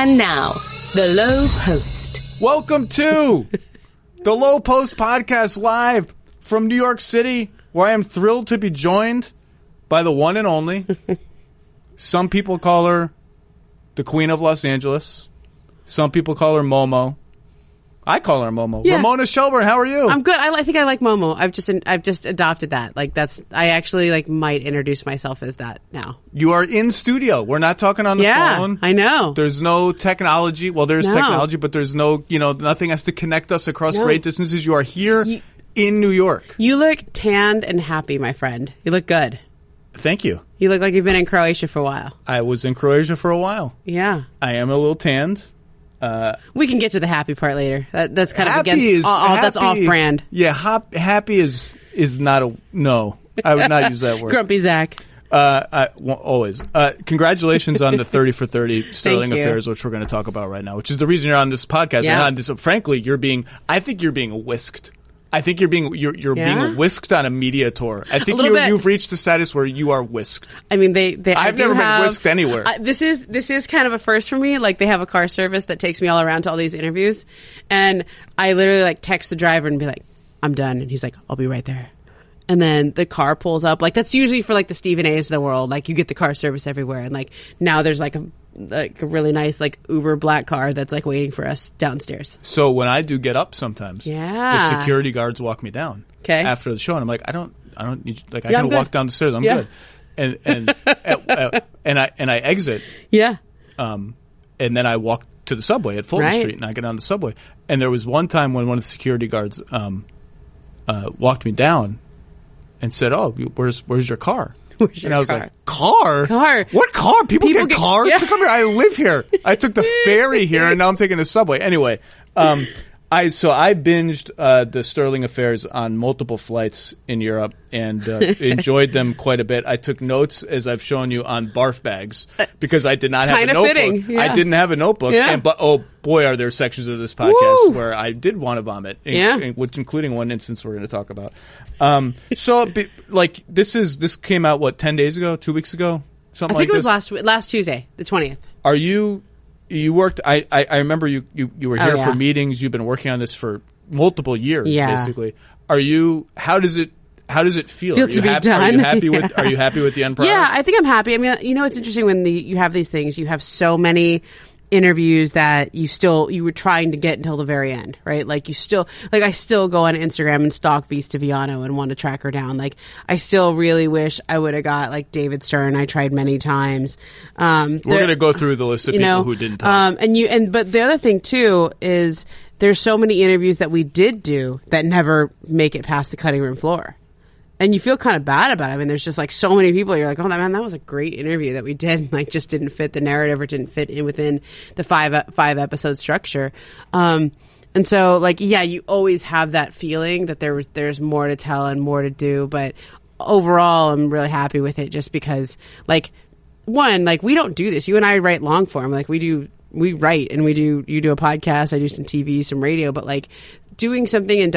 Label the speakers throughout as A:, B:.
A: And now, the Lowe Post.
B: Welcome to the Lowe Post podcast live from New York City, where I am thrilled to be joined by the one and only. Some people call her the Queen of Los Angeles. Some people call her Momo. I call her Momo. Yeah. Ramona Shelburne, how are you?
C: I'm good. I think I like Momo. I've just adopted that. I actually might introduce myself as that now.
B: You are in studio. We're not talking on the phone.
C: I know.
B: There's no technology. Well, there's technology, but there's no, nothing has to connect us across great distances. You are here in New York.
C: You look tanned and happy, my friend. You look good.
B: Thank you.
C: You look like you've been in Croatia for a while.
B: I was in Croatia for a while.
C: Yeah.
B: I am a little tanned.
C: We can get to the happy part later. That's kind of against that's off-brand.
B: Yeah, happy is not a no. I would not use that word.
C: Grumpy Zach.
B: Always. Congratulations on the 30 for 30 Sterling Affairs, which we're going to talk about right now. Which is the reason you're on this podcast.
C: Yeah.
B: And on this, frankly, I think you're being whisked. I think you're being whisked on a media tour. I think you've reached a status where you are whisked.
C: I mean,
B: I've never been whisked anywhere.
C: This is kind of a first for me. Like, they have a car service that takes me all around to all these interviews, and I literally text the driver and be like, "I'm done," and he's like, "I'll be right there." And then the car pulls up. That's usually for the Stephen A's of the world. You get the car service everywhere, and now there's a really nice Uber black car that's waiting for us downstairs.
B: So when I do get up sometimes, the security guards walk me down after the show, and I'm like, I don't need I can walk down the stairs. I'm good. And I exit.
C: Yeah.
B: And then I walk to the subway at Fulton Street, and I get on the subway. And there was one time when one of the security guards walked me down and said, "Oh, where's your car?" And I was like, Car? What car? People get cars to come here? I live here. I took the ferry here, and now I'm taking the subway. Anyway, I binged the Sterling Affairs on multiple flights in Europe and enjoyed them quite a bit. I took notes, as I've shown you, on barf bags because I did not have a notebook.
C: Fitting, yeah.
B: I didn't have a notebook.
C: Yeah.
B: But oh boy, are there sections of this podcast where I did want to vomit, including one instance we're going to talk about. This came out 10 days ago, 2 weeks ago, something like this.
C: I think it was last Tuesday, the 20th.
B: Are you? You worked. I remember you were here for meetings. You've been working on this for multiple years, basically. Are you? How does it feel?
C: Are you
B: happy with? Are you happy with the end product?
C: Yeah, I think I'm happy. I mean, it's interesting when you have these things. You have so many interviews that you were trying to get until the very end, right? I still go on Instagram and stalk Vista Viano and want to track her down. I still really wish I would have got David Stern. I tried many times.
B: We're going to go through the list of people who didn't talk.
C: But the other thing too is there's so many interviews that we did do that never make it past the cutting room floor. And you feel kind of bad about it. I mean, there's just so many people. You're like, oh man, that was a great interview that we did. Just didn't fit the narrative or didn't fit in within the five episode structure. And so you always have that feeling that there's more to tell and more to do. But overall, I'm really happy with it just because we don't do this. You and I write long form. We write and you do a podcast. I do some TV, some radio, but doing something in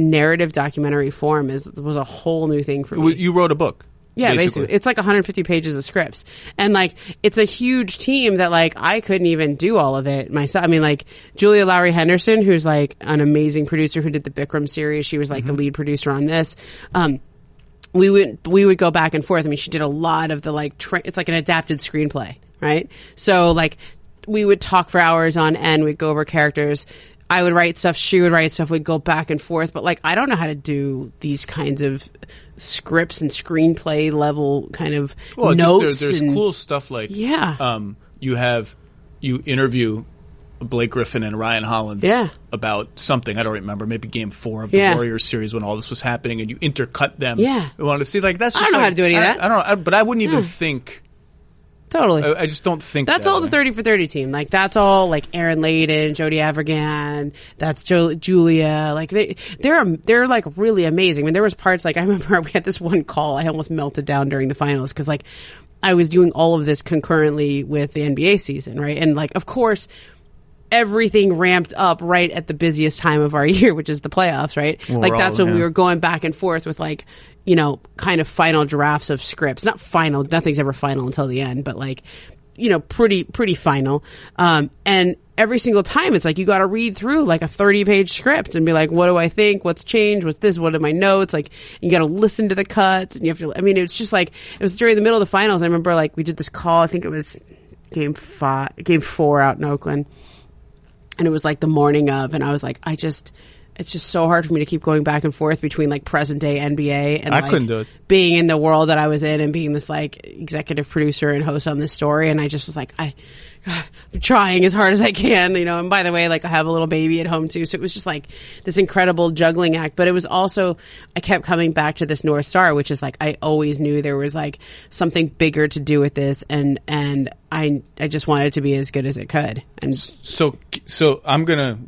C: narrative documentary form was a whole new thing for me.
B: You wrote a book.
C: Yeah, basically. It's 150 pages of scripts. And it's a huge team that I couldn't even do all of it myself. I mean, Julia Lowry Henderson, who's an amazing producer who did the Bikram series. She was the lead producer on this. We would go back and forth. I mean, she did a lot of the it's an adapted screenplay, right? So we would talk for hours on end. We'd go over characters. I would write stuff. She would write stuff. We'd go back and forth. But I don't know how to do these kinds of scripts and screenplay level kind of notes.
B: There's cool stuff you interview Blake Griffin and Ryan Hollins about something. I don't remember. Maybe Game 4 of the Warriors series when all this was happening, and you intercut them.
C: Yeah,
B: we wanted to see that's. Just
C: I don't know how to do any of that.
B: I don't know, but I wouldn't even think.
C: Totally.
B: I just don't think
C: that's all the 30 for 30 team. That's all Aaron Layden, Jody Avirgan, that's Julia. They're really amazing. I mean, there was parts I remember we had this one call. I almost melted down during the finals because I was doing all of this concurrently with the NBA season, right? And of course, everything ramped up right at the busiest time of our year, which is the playoffs, right? That's when we were going back and forth with kind of final drafts of scripts. Not final, nothing's ever final until the end, but pretty final. And every single time it's like you got to read through like a 30-page script and be like, what do I think? What's changed? What's this? What are my notes? Like, you got to listen to the cuts, and you have to. I mean, it's just like it was during the middle of the finals. I remember like we did this call. I think it was game 4 out in Oakland, and it was like the morning of, and I was like, it's just so hard for me to keep going back and forth between like present day NBA and
B: I couldn't do it.
C: Being in the world that I was in and being this like executive producer and host on this story. And I just was like, I'm trying as hard as I can, and by the way, like I have a little baby at home too. So it was just like this incredible juggling act, but it was also, I kept coming back to this North Star, which is like, I always knew there was like something bigger to do with this. And I just wanted it to be as good as it could. And
B: so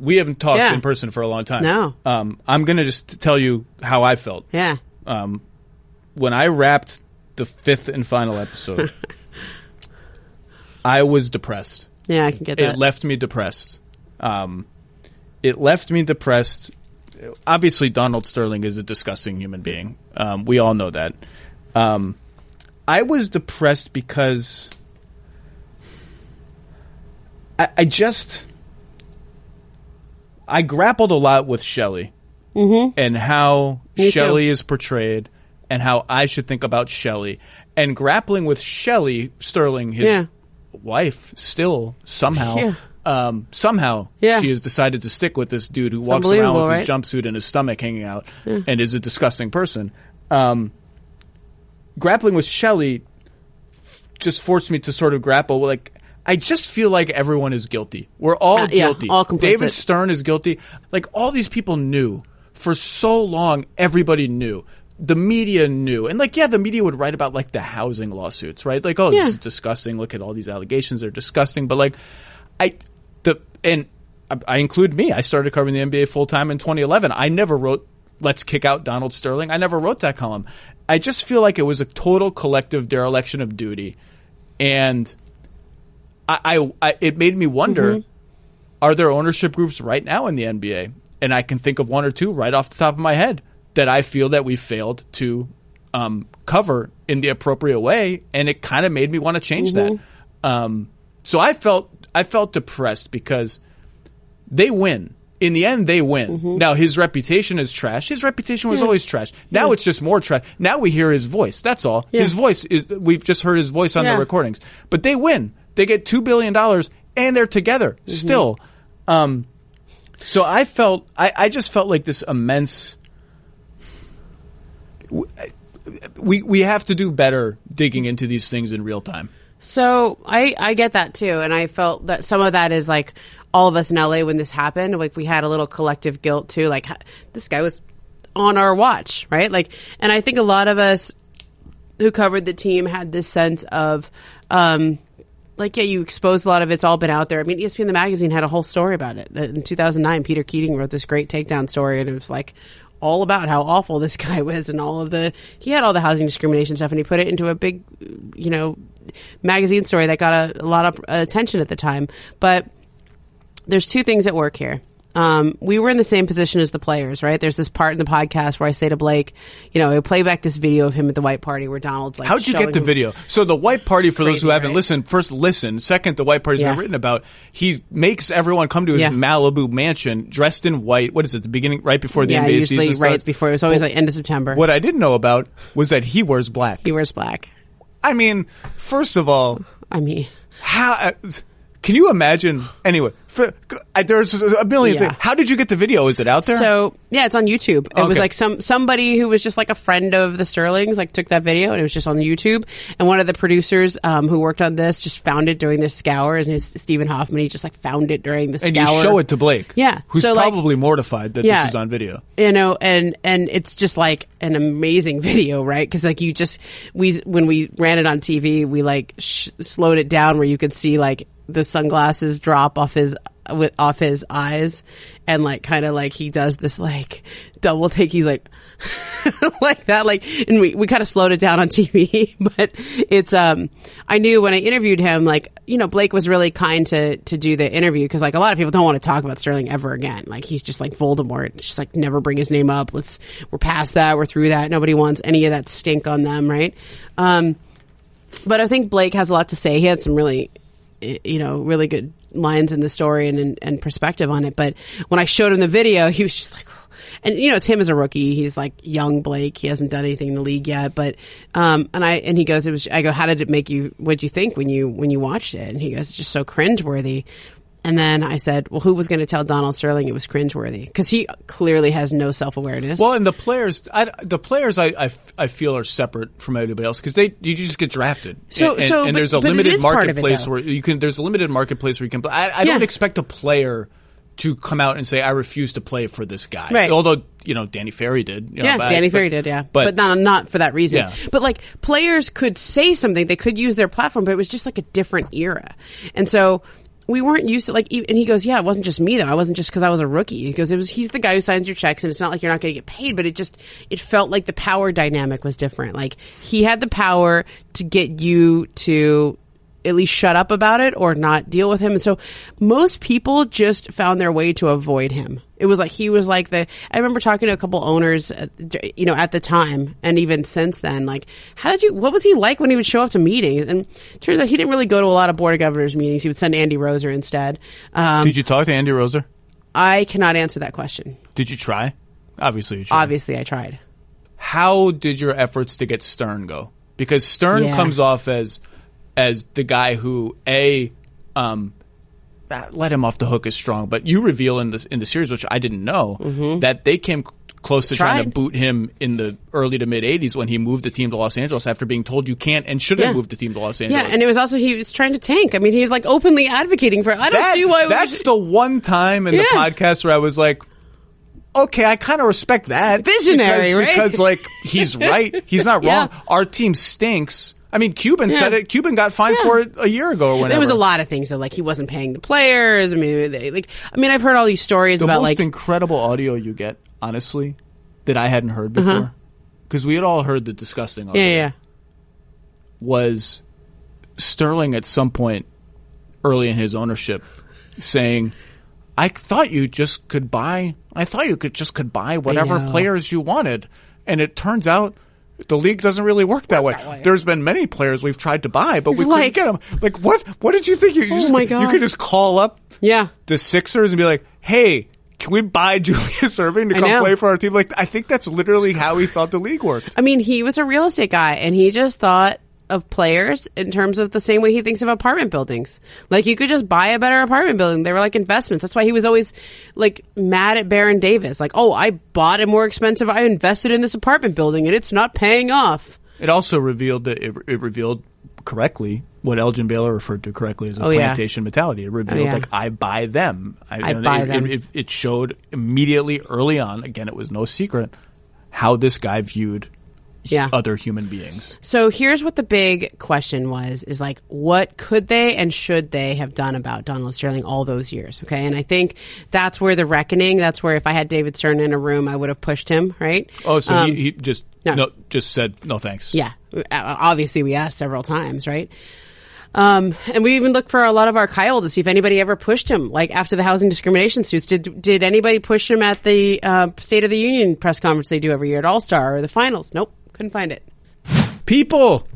B: we haven't talked in person for a long time.
C: No.
B: I'm going to just tell you how I felt.
C: Yeah.
B: When I wrapped the 5th and final episode, I was depressed.
C: Yeah, I can get that.
B: It left me depressed. Obviously, Donald Sterling is a disgusting human being. We all know that. I was depressed because I grappled a lot with Shelley and how Shelley is portrayed and how I should think about Shelley. And grappling with Shelley Sterling, his wife, still somehow she has decided to stick with this dude who walks around with his jumpsuit and his stomach hanging out and is a disgusting person. Grappling with Shelley just forced me to sort of grapple with, like, I just feel like everyone is guilty. We're all guilty.
C: All complicit.
B: David Stern is guilty. Like, all these people knew. For so long, everybody knew. The media knew. And, like, the media would write about, like, the housing lawsuits, right? Like, this is disgusting. Look at all these allegations. They're disgusting. But, like, I include me. I started covering the NBA full-time in 2011. I never wrote, let's kick out Donald Sterling. I never wrote that column. I just feel like it was a total collective dereliction of duty. And it made me wonder, are there ownership groups right now in the NBA? And I can think of one or two right off the top of my head that I feel that we failed to cover in the appropriate way, and it kind of made me want to change that. So I felt depressed because they win. In the end, they win. Now, his reputation is trash. His reputation was always trash. Now it's just more trash. Now we hear his voice. That's all. His voice we've just heard his voice on the recordings. But they win. They get $2 billion, and they're together still. So I just felt like this immense. We have to do better digging into these things in real time.
C: So I get that too, and I felt that some of that is like all of us in LA when this happened, like we had a little collective guilt too, like this guy was on our watch, right? Like, and I think a lot of us who covered the team had this sense of, you exposed a lot of it's all been out there. I mean, ESPN the magazine had a whole story about it. In 2009, Peter Keating wrote this great takedown story, and it was like all about how awful this guy was and he had all the housing discrimination stuff, and he put it into a big, magazine story that got a lot of attention at the time. But there's two things at work here. We were in the same position as the players, right? There's this part in the podcast where I say to Blake, I play back this video of him at the white party where Donald's like,
B: how'd you get the video? So the white party, for those who haven't listened, first listen. Second, the white party's been written about. He makes everyone come to his Malibu mansion dressed in white. What is it? The beginning, right before the NBA season starts?
C: Right before. It was always like end of September.
B: What I didn't know about was that he wears black.
C: He wears black.
B: I mean, first of all, how can you imagine? Anyway. There's a million things. How did you get the video? Is it out there?
C: So it's on YouTube. It was like somebody who was just like a friend of the Sterlings, like took that video, and it was just on YouTube. And one of the producers who worked on this just found it during this scour, and his Stephen Hoffman. He just like found it during the scour.
B: And you show it to Blake, who's
C: so,
B: probably mortified that this is on video.
C: And it's just like an amazing video, right? Because like when we ran it on TV, we like slowed it down where you could see like the sunglasses drop off his eyes, and like kind of like he does this like double take. He's like like that, like, and we kind of slowed it down on TV, but it's I knew when I interviewed him, like, Blake was really kind to do the interview, because like a lot of people don't want to talk about Sterling ever again. Like he's just like Voldemort, just like never bring his name up. We're past that, we're through that. Nobody wants any of that stink on them, right? But I think Blake has a lot to say. He had some really really good lines in the story and perspective on it. But when I showed him the video, he was just like, and it's him as a rookie. He's like young Blake. He hasn't done anything in the league yet. But and he goes, I go, how did it make you? What'd you think when you watched it? And he goes, it's just so cringeworthy. And then I said, well, who was going to tell Donald Sterling it was cringeworthy? Because he clearly has no self-awareness.
B: Well, and the players I feel are separate from everybody else because you just get drafted. And there's a limited marketplace where you can. There's a limited marketplace where you can. I don't expect a player to come out and say, I refuse to play for this guy.
C: Right.
B: Although, Danny Ferry did.
C: Danny Ferry did, yeah. But not for that reason.
B: Yeah.
C: But like players could say something, they could use their platform, but it was just like a different era. And so we weren't used to and he goes, yeah, it wasn't just me though. I wasn't just because I was a rookie. He goes, he's the guy who signs your checks and it's not like you're not going to get paid, but it felt like the power dynamic was different. Like he had the power to get you to at least shut up about it or not deal with him. And so most people just found their way to avoid him. It was like, he was like I remember talking to a couple owners, at the time and even since then, like, what was he like when he would show up to meetings? And it turns out he didn't really go to a lot of board of governors meetings. He would send Andy Roser instead.
B: Did you talk to Andy Roser?
C: I cannot answer that question.
B: Did you try? Obviously you tried.
C: Obviously I tried.
B: How did your efforts to get Stern go? Because Stern comes off as the guy who let him off the hook is strong, but you reveal in the series, which I didn't know, that they came close to trying to boot him in the early to mid 80s when he moved the team to Los Angeles after being told you can't and shouldn't move the team to Los Angeles.
C: Yeah, and it was also he was trying to tank. I mean, he was like openly advocating for it. I don't see why.
B: That's the one time in the podcast where I was like, okay, I kind of respect that.
C: Visionary, right?
B: Because like he's right, he's not wrong. Our team stinks. I mean, Cuban said it. Cuban got fined for it a year ago or whenever.
C: There was a lot of things though, like he wasn't paying the players. I mean, I've heard all these stories about
B: the most incredible audio you get, honestly, that I hadn't heard before, because we had all heard the disgusting audio. Was Sterling at some point early in his ownership saying, "I thought you just could buy. I thought you just could buy whatever players you wanted," and it turns out the league doesn't really work that way. There's been many players we've tried to buy, but we couldn't get them. Like, what did you think?
C: My God.
B: You could just call up the Sixers and be like, hey, can we buy Julius Erving to come play for our team? Like, I think that's literally how he thought the league worked.
C: I mean, he was a real estate guy, and he just thought of players in terms of the same way he thinks of apartment buildings. Like, you could just buy a better apartment building. They were like investments. That's why he was always like mad at Baron Davis. Like, oh, I bought it more expensive. I invested in this apartment building and it's not paying off.
B: It also revealed that it revealed correctly what Elgin Baylor referred to correctly as a plantation mentality. It revealed like, I buy them. I buy them. It showed immediately early on, again, it was no secret, how this guy viewed other human beings. So
C: here's what the big question is like, what could they and should they have done about Donald Sterling all those years? Okay. And I think that's where the reckoning, that's where if I had David Stern in a room, I would have pushed him, right?
B: Oh, so he just said, no thanks.
C: Yeah. Obviously we asked several times, right? And we even looked for a lot of archival to see if anybody ever pushed him, like after the housing discrimination suits. Did anybody push him at the State of the Union press conference they do every year at All-Star or the finals? Nope. Couldn't find it.
B: People,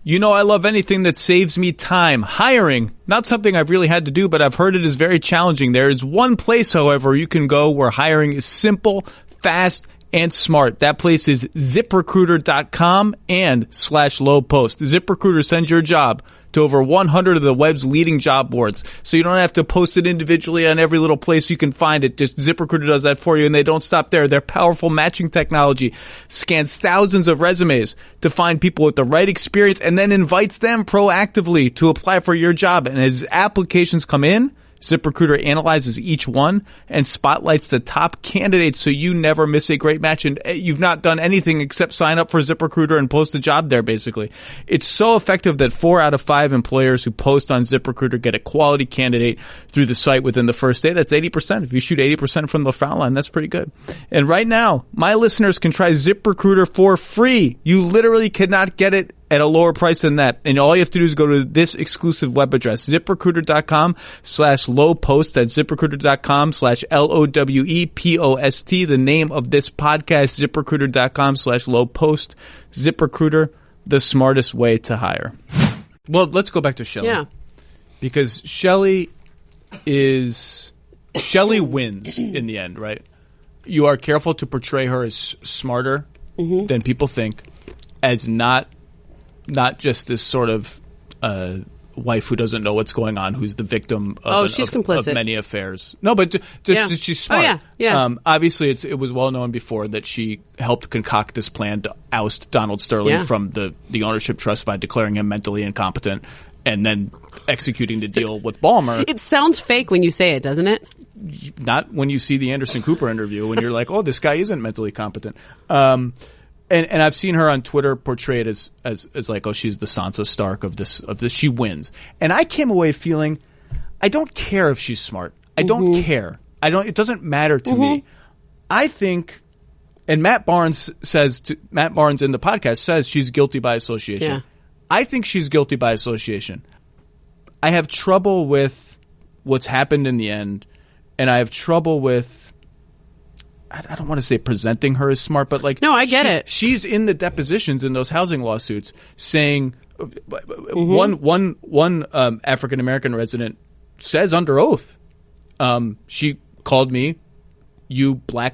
B: I love anything that saves me time. Hiring, not something I've really had to do, but I've heard it is very challenging. There is one place, however, you can go where hiring is simple, fast, and smart. That place is ZipRecruiter.com and /Lowe Post. ZipRecruiter sends your job to over 100 of the web's leading job boards. So you don't have to post it individually on every little place you can find it. Just ZipRecruiter does that for you, and they don't stop there. Their powerful matching technology scans thousands of resumes to find people with the right experience and then invites them proactively to apply for your job. And as applications come in, ZipRecruiter analyzes each one and spotlights the top candidates so you never miss a great match. And you've not done anything except sign up for ZipRecruiter and post a job there, basically. It's so effective that 4 out of 5 employers who post on ZipRecruiter get a quality candidate through the site within the first day. That's 80%. If you shoot 80% from the foul line, that's pretty good. And right now, my listeners can try ZipRecruiter for free. You literally cannot get it at a lower price than that. And all you have to do is go to this exclusive web address, ZipRecruiter.com/Lowe Post. That's ZipRecruiter.com/LOWEPOST. The name of this podcast, ZipRecruiter.com/Lowe Post. ZipRecruiter, the smartest way to hire. Well, let's go back to Shelley.
C: Yeah.
B: because Shelley wins in the end, right? You are careful to portray her as smarter than people think, as not just this sort of wife who doesn't know what's going on, who's the victim of,
C: she's complicit.
B: Of many affairs. No, but she's smart.
C: Oh, yeah.
B: Obviously, it was well known before that she helped concoct this plan to oust Donald Sterling from the ownership trust by declaring him mentally incompetent and then executing the deal with Ballmer.
C: It sounds fake when you say it, doesn't it?
B: Not when you see the Anderson Cooper interview and you're like, oh, this guy isn't mentally competent. And I've seen her on Twitter portrayed as like, oh, she's the Sansa Stark of this. She wins. And I came away feeling, I don't care if she's smart. I don't care. It doesn't matter to me. I think, and Matt Barnes in the podcast says she's guilty by association.
C: Yeah.
B: I think she's guilty by association. I have trouble with what's happened in the end, and I have trouble with, I don't want to say presenting her as smart, but like,
C: no, I get it.
B: She's in the depositions in those housing lawsuits saying, one African American resident says under oath, she called me, you black.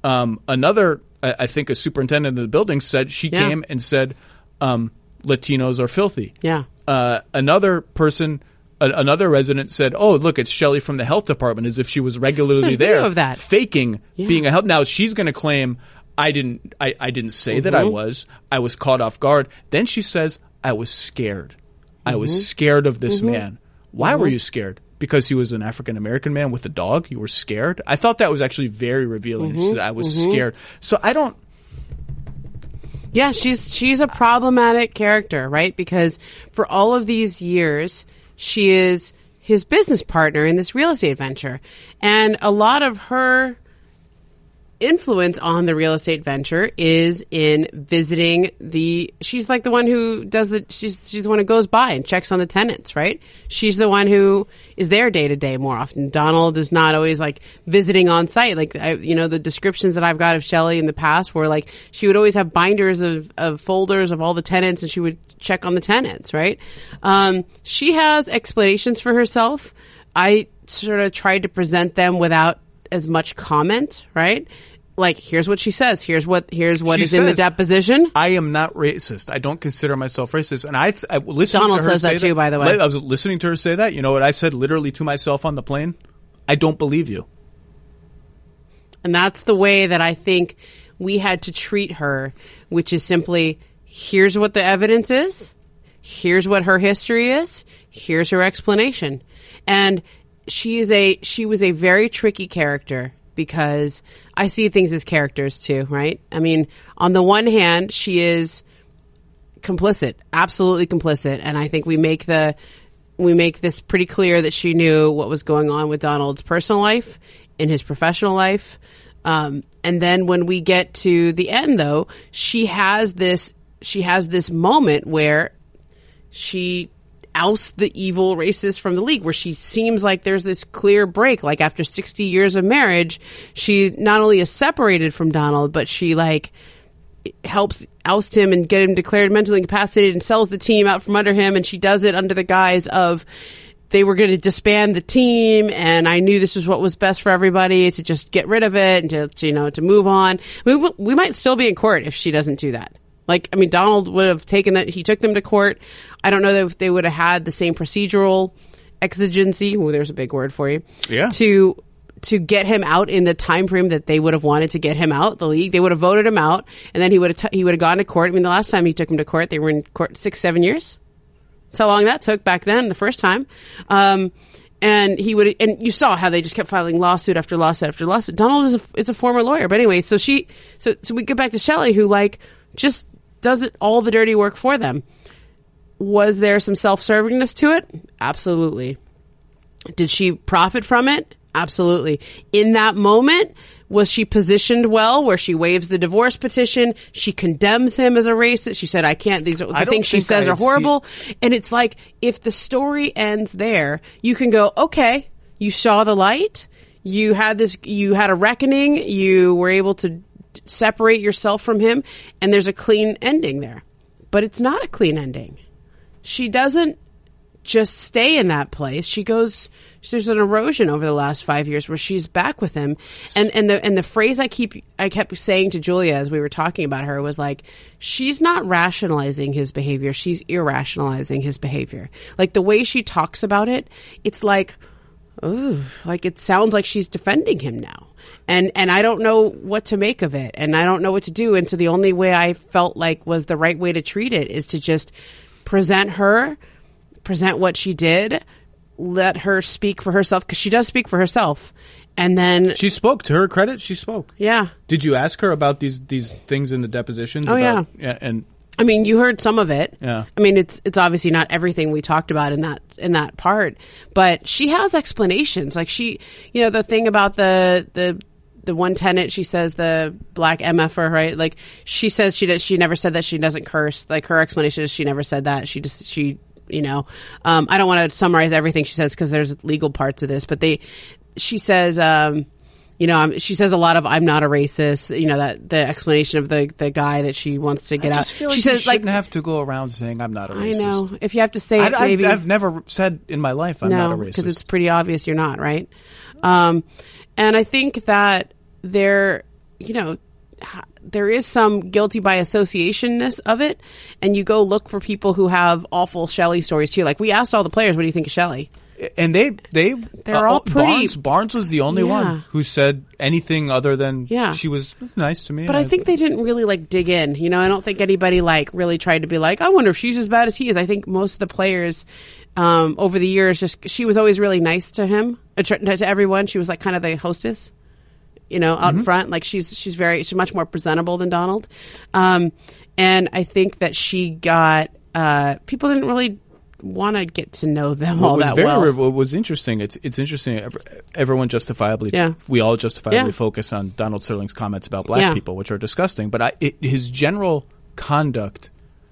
B: Another, I think a superintendent of the building said she came and said, Latinos are filthy.
C: Yeah.
B: Another person, another resident said, oh, look, it's Shelley from the health department, as if she was regularly there
C: of that.
B: faking being a health. Now she's going to claim I didn't say that I was caught off guard. Then she says, I was scared. I was scared of this man. Why were you scared? Because he was an African American man with a dog? You were scared? I thought that was actually very revealing. She said, I was scared. So I don't.
C: Yeah, she's a problematic character, right? Because for all of these years, she is his business partner in this real estate venture. And a lot of her influence on the real estate venture is in visiting she's like the one who does she's the one who goes by and checks on the tenants, right? She's the one who is there day to day more often. Donald is not always like visiting on site. Like, the descriptions that I've got of Shelley in the past were like, she would always have binders of folders of all the tenants and she would check on the tenants, right? She has explanations for herself. I sort of tried to present them without as much comment, right? Like, here's what she says. Here's what is in the deposition.
B: I am not racist. I don't consider myself racist. And I listened
C: Donald
B: to her
C: says
B: say
C: that too, by the way.
B: I was listening to her say that. You know what I said literally to myself on the plane? I don't believe you.
C: And that's the way that I think we had to treat her, which is simply, here's what the evidence is. Here's what her history is. Here's her explanation. And she was a very tricky character, because I see things as characters too, right? I mean, on the one hand, she is complicit, absolutely complicit. And I think we make this pretty clear that she knew what was going on with Donald's personal life, in his professional life. And then when we get to the end, though, she has this moment where she oust the evil racist from the league, where she seems like there's this clear break. Like, after 60 years of marriage, she not only is separated from Donald, but she like helps oust him and get him declared mentally incapacitated and sells the team out from under him. And she does it under the guise of they were going to disband the team, and I knew this was what was best for everybody, to just get rid of it and to move on. We might still be in court if she doesn't do that. Like, I mean, Donald would have taken that. He took them to court. I don't know if they would have had the same procedural exigency. Oh, there's a big word for you.
B: Yeah.
C: To get him out in the time frame that they would have wanted to get him out. The league, they would have voted him out, and then he would have gone to court. I mean, the last time he took him to court, they were in court 6-7 years. That's how long that took back then. The first time. And you saw how they just kept filing lawsuit after lawsuit after lawsuit. Donald is a former lawyer, but anyway, so we get back to Shelley, who like just does it all the dirty work for them. Was there some self-servingness to it? Absolutely. Did she profit from it? Absolutely. In that moment, was she positioned well, where she waives the divorce petition? She condemns him as a racist. She said, the things she says are horrible. And it's like, if the story ends there, you can go, okay, you saw the light. You had a reckoning. You were able to separate yourself from him, and there's a clean ending there. But it's not a clean ending. She doesn't just stay in that place. There's an erosion over the last 5 years where she's back with him. And the phrase I kept saying to Julia as we were talking about her was like, she's not rationalizing his behavior. She's irrationalizing his behavior. Like the way she talks about it, it's like, ooh, like it sounds like she's defending him now. And I don't know what to make of it. And I don't know what to do. And so the only way I felt like was the right way to treat it is to just present what she did, let her speak for herself, because she does speak for herself. And then
B: she spoke. To her credit, she spoke.
C: Yeah.
B: Did you ask her about these things in the depositions?
C: Oh,
B: yeah.
C: And I mean, you heard some of it.
B: Yeah.
C: I mean, it's obviously not everything we talked about in that part, but she has explanations. Like the thing about the one tenant, she says the black MFer, right? Like she says she never said that she doesn't curse. Like her explanation is she never said that. I don't want to summarize everything she says because there's legal parts of this, but she says, she says a lot of "I'm not a racist." That the explanation of the guy that she wants to get out.
B: I just feel like she says shouldn't have to go around saying "I'm not a racist."
C: I know. If you have to say it, maybe
B: I've never said in my life I'm not a racist,
C: because it's pretty obvious you're not, right? And I think that there is some guilty by associationness of it, and you go look for people who have awful Shelley stories too. Like we asked all the players, "What do you think of Shelley?"
B: And they're
C: all pretty.
B: Barnes was the only one who said anything other than she was nice to me.
C: But I think they didn't really like dig in. I don't think anybody like really tried to be like, I wonder if she's as bad as he is. I think most of the players over the years, she was always really nice to him, to everyone. She was like kind of the hostess, out in front. Like she's much more presentable than Donald. And I think that she got people didn't really want to get to know them all that well.
B: What was interesting, it's interesting, everyone justifiably, we all justifiably focus on Donald Sterling's comments about black people, which are disgusting, but his general conduct,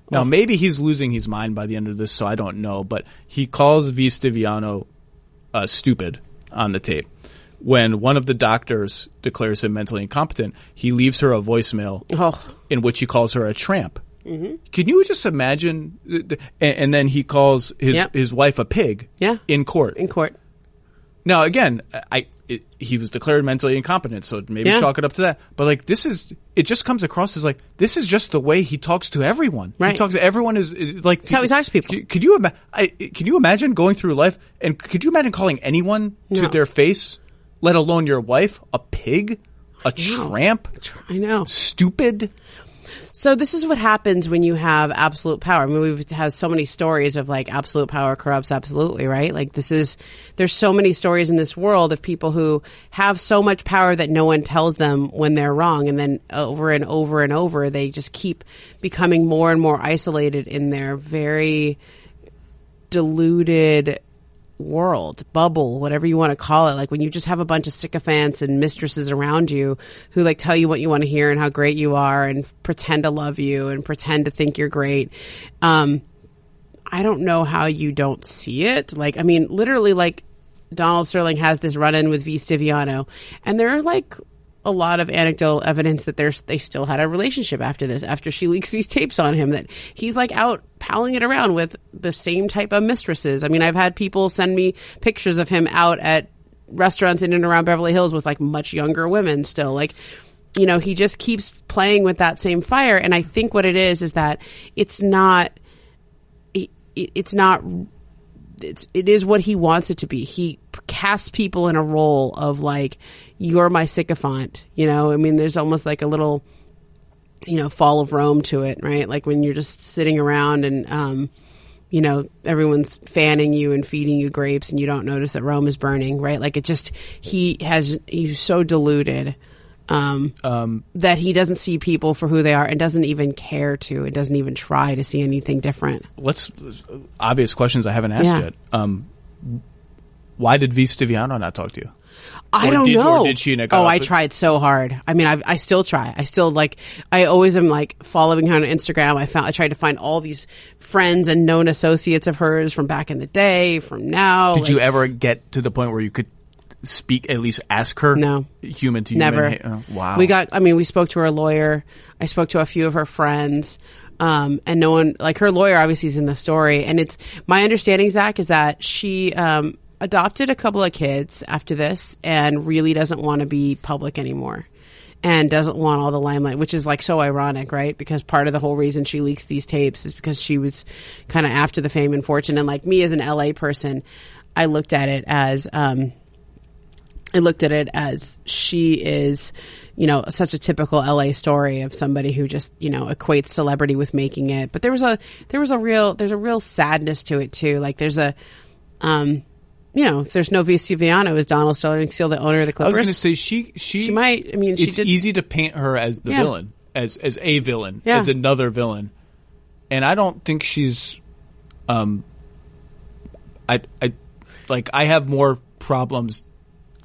B: now maybe he's losing his mind by the end of this, so I don't know, but he calls V. Stiviano stupid on the tape. When one of the doctors declares him mentally incompetent, he leaves her a voicemail in which he calls her a tramp. Mm-hmm. Can you just imagine? And then he calls his wife a pig. In court. Now again, he was declared mentally incompetent, so maybe chalk it up to that. But it just comes across as like this is just the way he talks to everyone.
C: Right.
B: He talks to everyone is like
C: that's how he talks to people.
B: Could you imagine going through life and could you imagine calling anyone to their face, let alone your wife, a pig, a tramp?
C: I know.
B: Stupid.
C: So this is what happens when you have absolute power. I mean, we've had so many stories of like absolute power corrupts absolutely, right? Like there's so many stories in this world of people who have so much power that no one tells them when they're wrong. And then over and over and over, they just keep becoming more and more isolated in their very deluded world, bubble, whatever you want to call it. Like when you just have a bunch of sycophants and mistresses around you who like tell you what you want to hear and how great you are and pretend to love you and pretend to think you're great. I don't know how you don't see it. Like, I mean, literally like Donald Sterling has this run-in with V. Stiviano and there are like a lot of anecdotal evidence that they still had a relationship after this, after she leaks these tapes on him, that he's like out palling it around with the same type of mistresses. I mean, I've had people send me pictures of him out at restaurants in and around Beverly Hills with like much younger women still. Like, he just keeps playing with that same fire. And I think what it is that it is what he wants it to be. He casts people in a role of like, you're my sycophant, I mean, there's almost like a little, fall of Rome to it, right? Like when you're just sitting around and, everyone's fanning you and feeding you grapes and you don't notice that Rome is burning, right? Like he's so deluded, that he doesn't see people for who they are and doesn't even care to, and doesn't even try to see anything different.
B: Obvious questions I haven't asked yet. Why did V. Stiviano not talk to you?
C: I don't know.
B: Or did she?
C: I tried so hard. I mean, I still try. I always am like following her on Instagram. I tried to find all these friends and known associates of hers from back in the day, from now.
B: Did you ever get to the point where you could speak, at least ask her?
C: No.
B: Human to human?
C: Never.
B: Wow.
C: We spoke to her lawyer. I spoke to a few of her friends. And no one, like her lawyer obviously is in the story. And it's my understanding, Zach, is that she adopted a couple of kids after this and really doesn't want to be public anymore and doesn't want all the limelight, which is like so ironic, right? Because part of the whole reason she leaks these tapes is because she was kind of after the fame and fortune. And like me as an LA person, I looked at it as she is, such a typical LA story of somebody who just, equates celebrity with making it. But there's a real sadness to it too. Like there's a, if there's no V. Stiviano, is Donald Sterling still the owner of the Clippers?
B: I was going to say she might. I mean, it's easy to paint her as the villain, as a villain, as another villain, and I don't think she's. I have more problems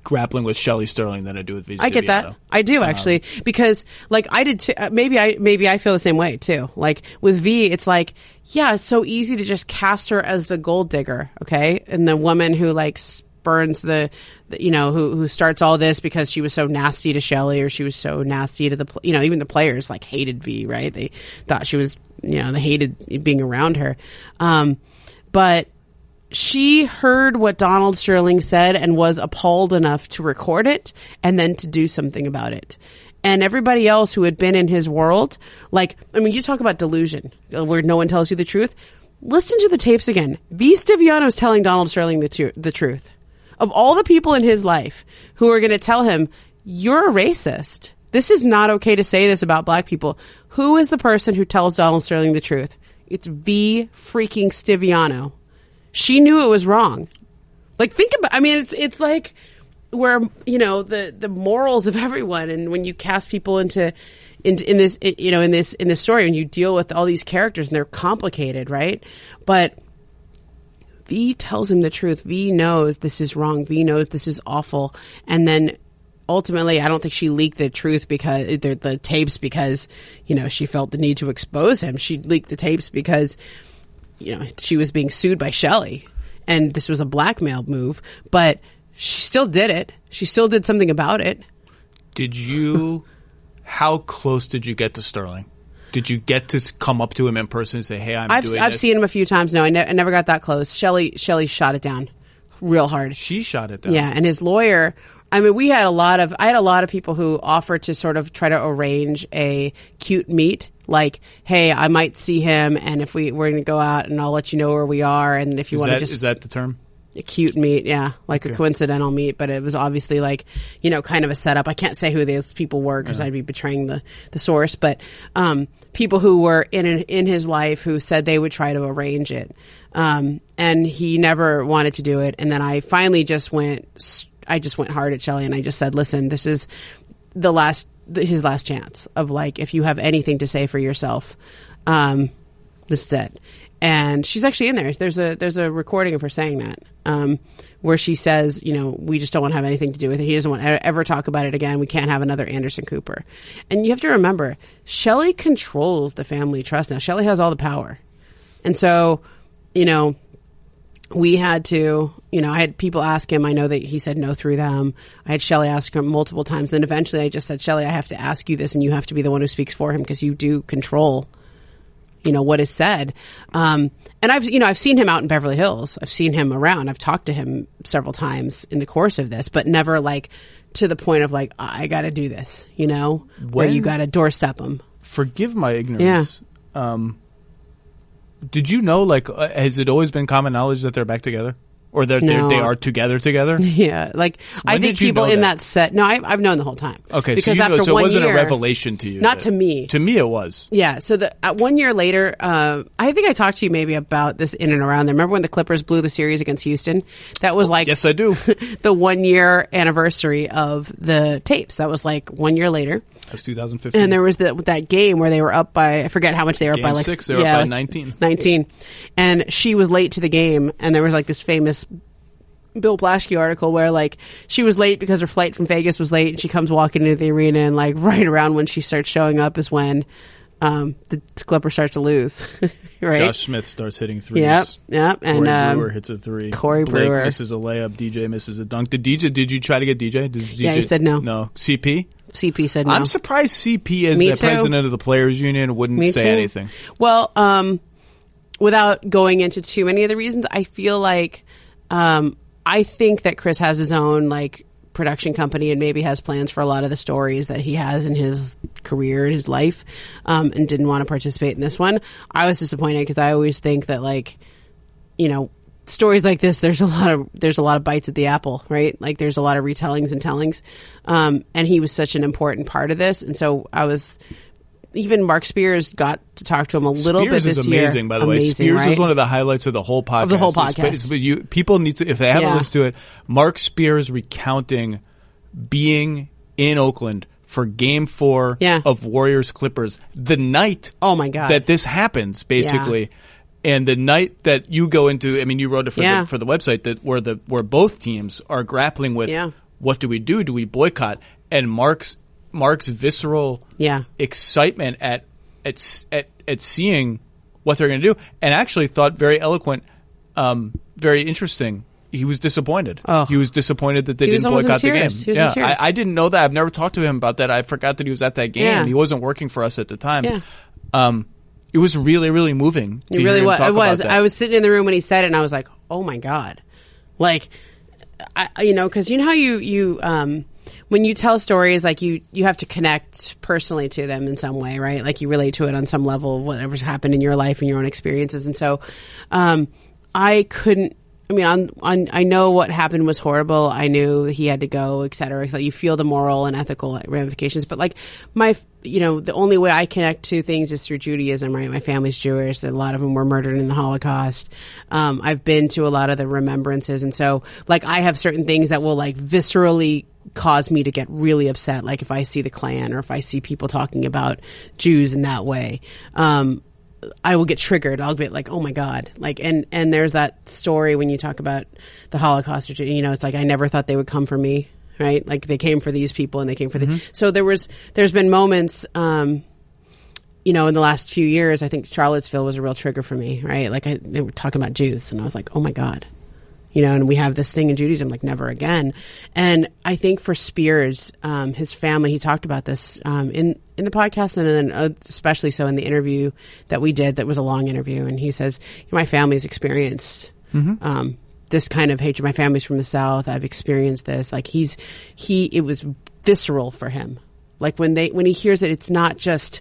B: grappling with Shelley Sterling than I do with V. Stiviano.
C: I get that. I do actually, because like I did too. Maybe I feel the same way too. Like with V, it's like, yeah, it's so easy to just cast her as the gold digger, okay, and the woman who like spurns the who starts all this because she was so nasty to Shelley, or she was so nasty to the even the players like hated V, right? They thought she was they hated being around her, but. She heard what Donald Sterling said and was appalled enough to record it and then to do something about it. And everybody else who had been in his world, you talk about delusion, where no one tells you the truth. Listen to the tapes again. V. Stiviano is telling Donald Sterling the truth. Of all the people in his life who are going to tell him, you're a racist. This is not okay to say this about black people. Who is the person who tells Donald Sterling the truth? It's V. freaking Stiviano. She knew it was wrong. Like, think about, it's like where, the morals of everyone. And when you cast people in this story, and you deal with all these characters and they're complicated, right? But V tells him the truth. V knows this is wrong. V knows this is awful. And then ultimately, I don't think she leaked the truth because the tapes because, she felt the need to expose him. She leaked the tapes because, she was being sued by Shelley, and this was a blackmail move, but she still did it. She still did something about it.
B: How close did you get to Sterling? Did you get to come up to him in person and say, hey, I've seen
C: him a few times. No, I never got that close. Shelley shot it down real hard.
B: She shot it down.
C: Yeah. And his lawyer, I had a lot of people who offered to sort of try to arrange a cute meet. Like, hey, I might see him, and if we're going to go out, and I'll let you know where we are, and if you want to just...
B: Is that the term?
C: A cute meet, yeah. Like a coincidental meet, but it was obviously like, kind of a setup. I can't say who those people were because I'd be betraying the source, but people who were in his life who said they would try to arrange it. And he never wanted to do it, and then I finally just went hard at Shelley, and I just said, listen, this is his last chance of like, if you have anything to say for yourself, this is it. And she's actually in there. There's a recording of her saying that, where she says, we just don't want to have anything to do with it. He doesn't want to ever talk about it again. We can't have another Anderson Cooper. And you have to remember, Shelley controls the family trust now. Shelley has all the power. And so, we had to, I had people ask him. I know that he said no through them. I had Shelley ask him multiple times. Then eventually I just said, Shelley, I have to ask you this, and you have to be the one who speaks for him because you do control, what is said. And I've seen him out in Beverly Hills. I've seen him around. I've talked to him several times in the course of this, but never like to the point of like, I got to do this, where you got to doorstep him.
B: Forgive my ignorance. Yeah. Did you know, has it always been common knowledge that they're back together? Or they are together?
C: Yeah. I think people in that set... No, I've known the whole time.
B: Okay, because so it wasn't a revelation to you.
C: Not to me.
B: To me, it was.
C: Yeah, so 1 year later, I think I talked to you maybe about this in and around there. Remember when the Clippers blew the series against Houston? That was
B: yes, I do.
C: The 1 year anniversary of the tapes. That was 1 year later.
B: That's 2015.
C: And there was that game where they were up by, I forget how much they were up by.
B: Game 6, they were up by 19.
C: 19. And she was late to the game, and there was this famous Bill Plaschke article where she was late because her flight from Vegas was late, and she comes walking into the arena, and right around when she starts showing up is when the Clippers start to lose. Right?
B: Josh Smith starts hitting threes.
C: Yep. And
B: Corey Brewer hits a three.
C: Corey
B: Blake
C: Brewer
B: misses a layup. DJ misses a dunk. Did you try to get DJ?
C: Yeah, he said no.
B: No. CP?
C: CP said no.
B: I'm surprised CP, as the president of the Players Union, wouldn't say anything.
C: Well, without going into too many of the reasons, I feel like I think that Chris has his own like production company and maybe has plans for a lot of the stories that he has in his career and his life, and didn't want to participate in this one. I was disappointed because I always think that, like, you know, stories like this, there's a lot of bites at the apple, right? Like there's a lot of retellings and tellings. And he was such an important part of this. And so even Mark Spears got to talk to him a little bit this year.
B: Spears is amazing, by the way. Spears
C: right?
B: is one of the highlights of the whole podcast.
C: Of the whole podcast.
B: People need to, if they haven't listened to it, Mark Spears recounting being in Oakland for Game 4 of Warriors-Clippers, the night that this happens, basically. Yeah. And the night that you go into, I mean, you wrote it for the website, that where both teams are grappling with what do we do? Do we boycott? And Mark's visceral excitement at seeing what they're going to do, and actually thought very eloquent, very interesting. He was disappointed. Oh. He was disappointed that they didn't boycott the game.
C: He was in tears.
B: I didn't know that. I've never talked to him about that. I forgot that he was at that game. Yeah. He wasn't working for us at the time. Yeah. It was really, really moving.
C: It really was. It was. I was sitting in the room when he said it, and I was like, "Oh my God!" Like, because you know how you when you tell stories, like you have to connect personally to them in some way, right? Like you relate to it on some level of whatever's happened in your life and your own experiences. And so, I couldn't. I mean, I know what happened was horrible. I knew he had to go, et cetera. So you feel the moral and ethical ramifications. But like the only way I connect to things is through Judaism, right? My family's Jewish. A lot of them were murdered in the Holocaust. I've been to a lot of the remembrances. And so like I have certain things that will like viscerally cause me to get really upset. Like if I see the Klan or if I see people talking about Jews in that way. I will get triggered. I'll be like, oh my God. Like, and there's that story when you talk about the Holocaust, it's like, I never thought they would come for me, right? Like they came for these people and they came for so there's been moments, in the last few years, I think Charlottesville was a real trigger for me, right? Like they were talking about Jews and I was like, oh my God. And we have this thing in Judaism, like never again. And I think for Spears, his family, he talked about this, in the podcast and then especially so in the interview that we did, that was a long interview. And he says, my family's experienced, this kind of hatred. My family's from the South. I've experienced this. Like it was visceral for him. Like when he hears it, it's not just,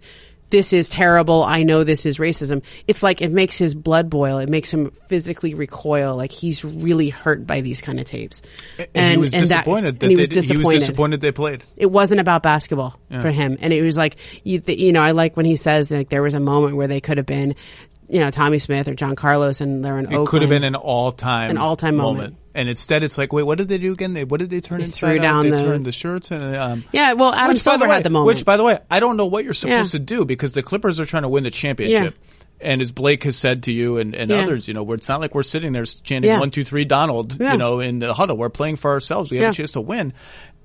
C: this is terrible, I know this is racism. It's like it makes his blood boil. It makes him physically recoil. Like he's really hurt by these kind of tapes.
B: And he was disappointed. He was disappointed they played.
C: It wasn't about basketball for him. And it was like, I like when he says like there was a moment where they could have been, Tommy Smith or John Carlos, and they're in Oakland.
B: It could have been an all-time
C: moment.
B: And instead, it's like, wait, what did they do again? What did they turn inside out? They turned the shirts and
C: well, Adam Silver had the moment.
B: Which, by the way, I don't know what you're supposed to do because the Clippers are trying to win the championship. Yeah. And as Blake has said to you and others, where it's not like we're sitting there chanting 1, 2, 3 Donald, in the huddle. We're playing for ourselves. We have a chance to win.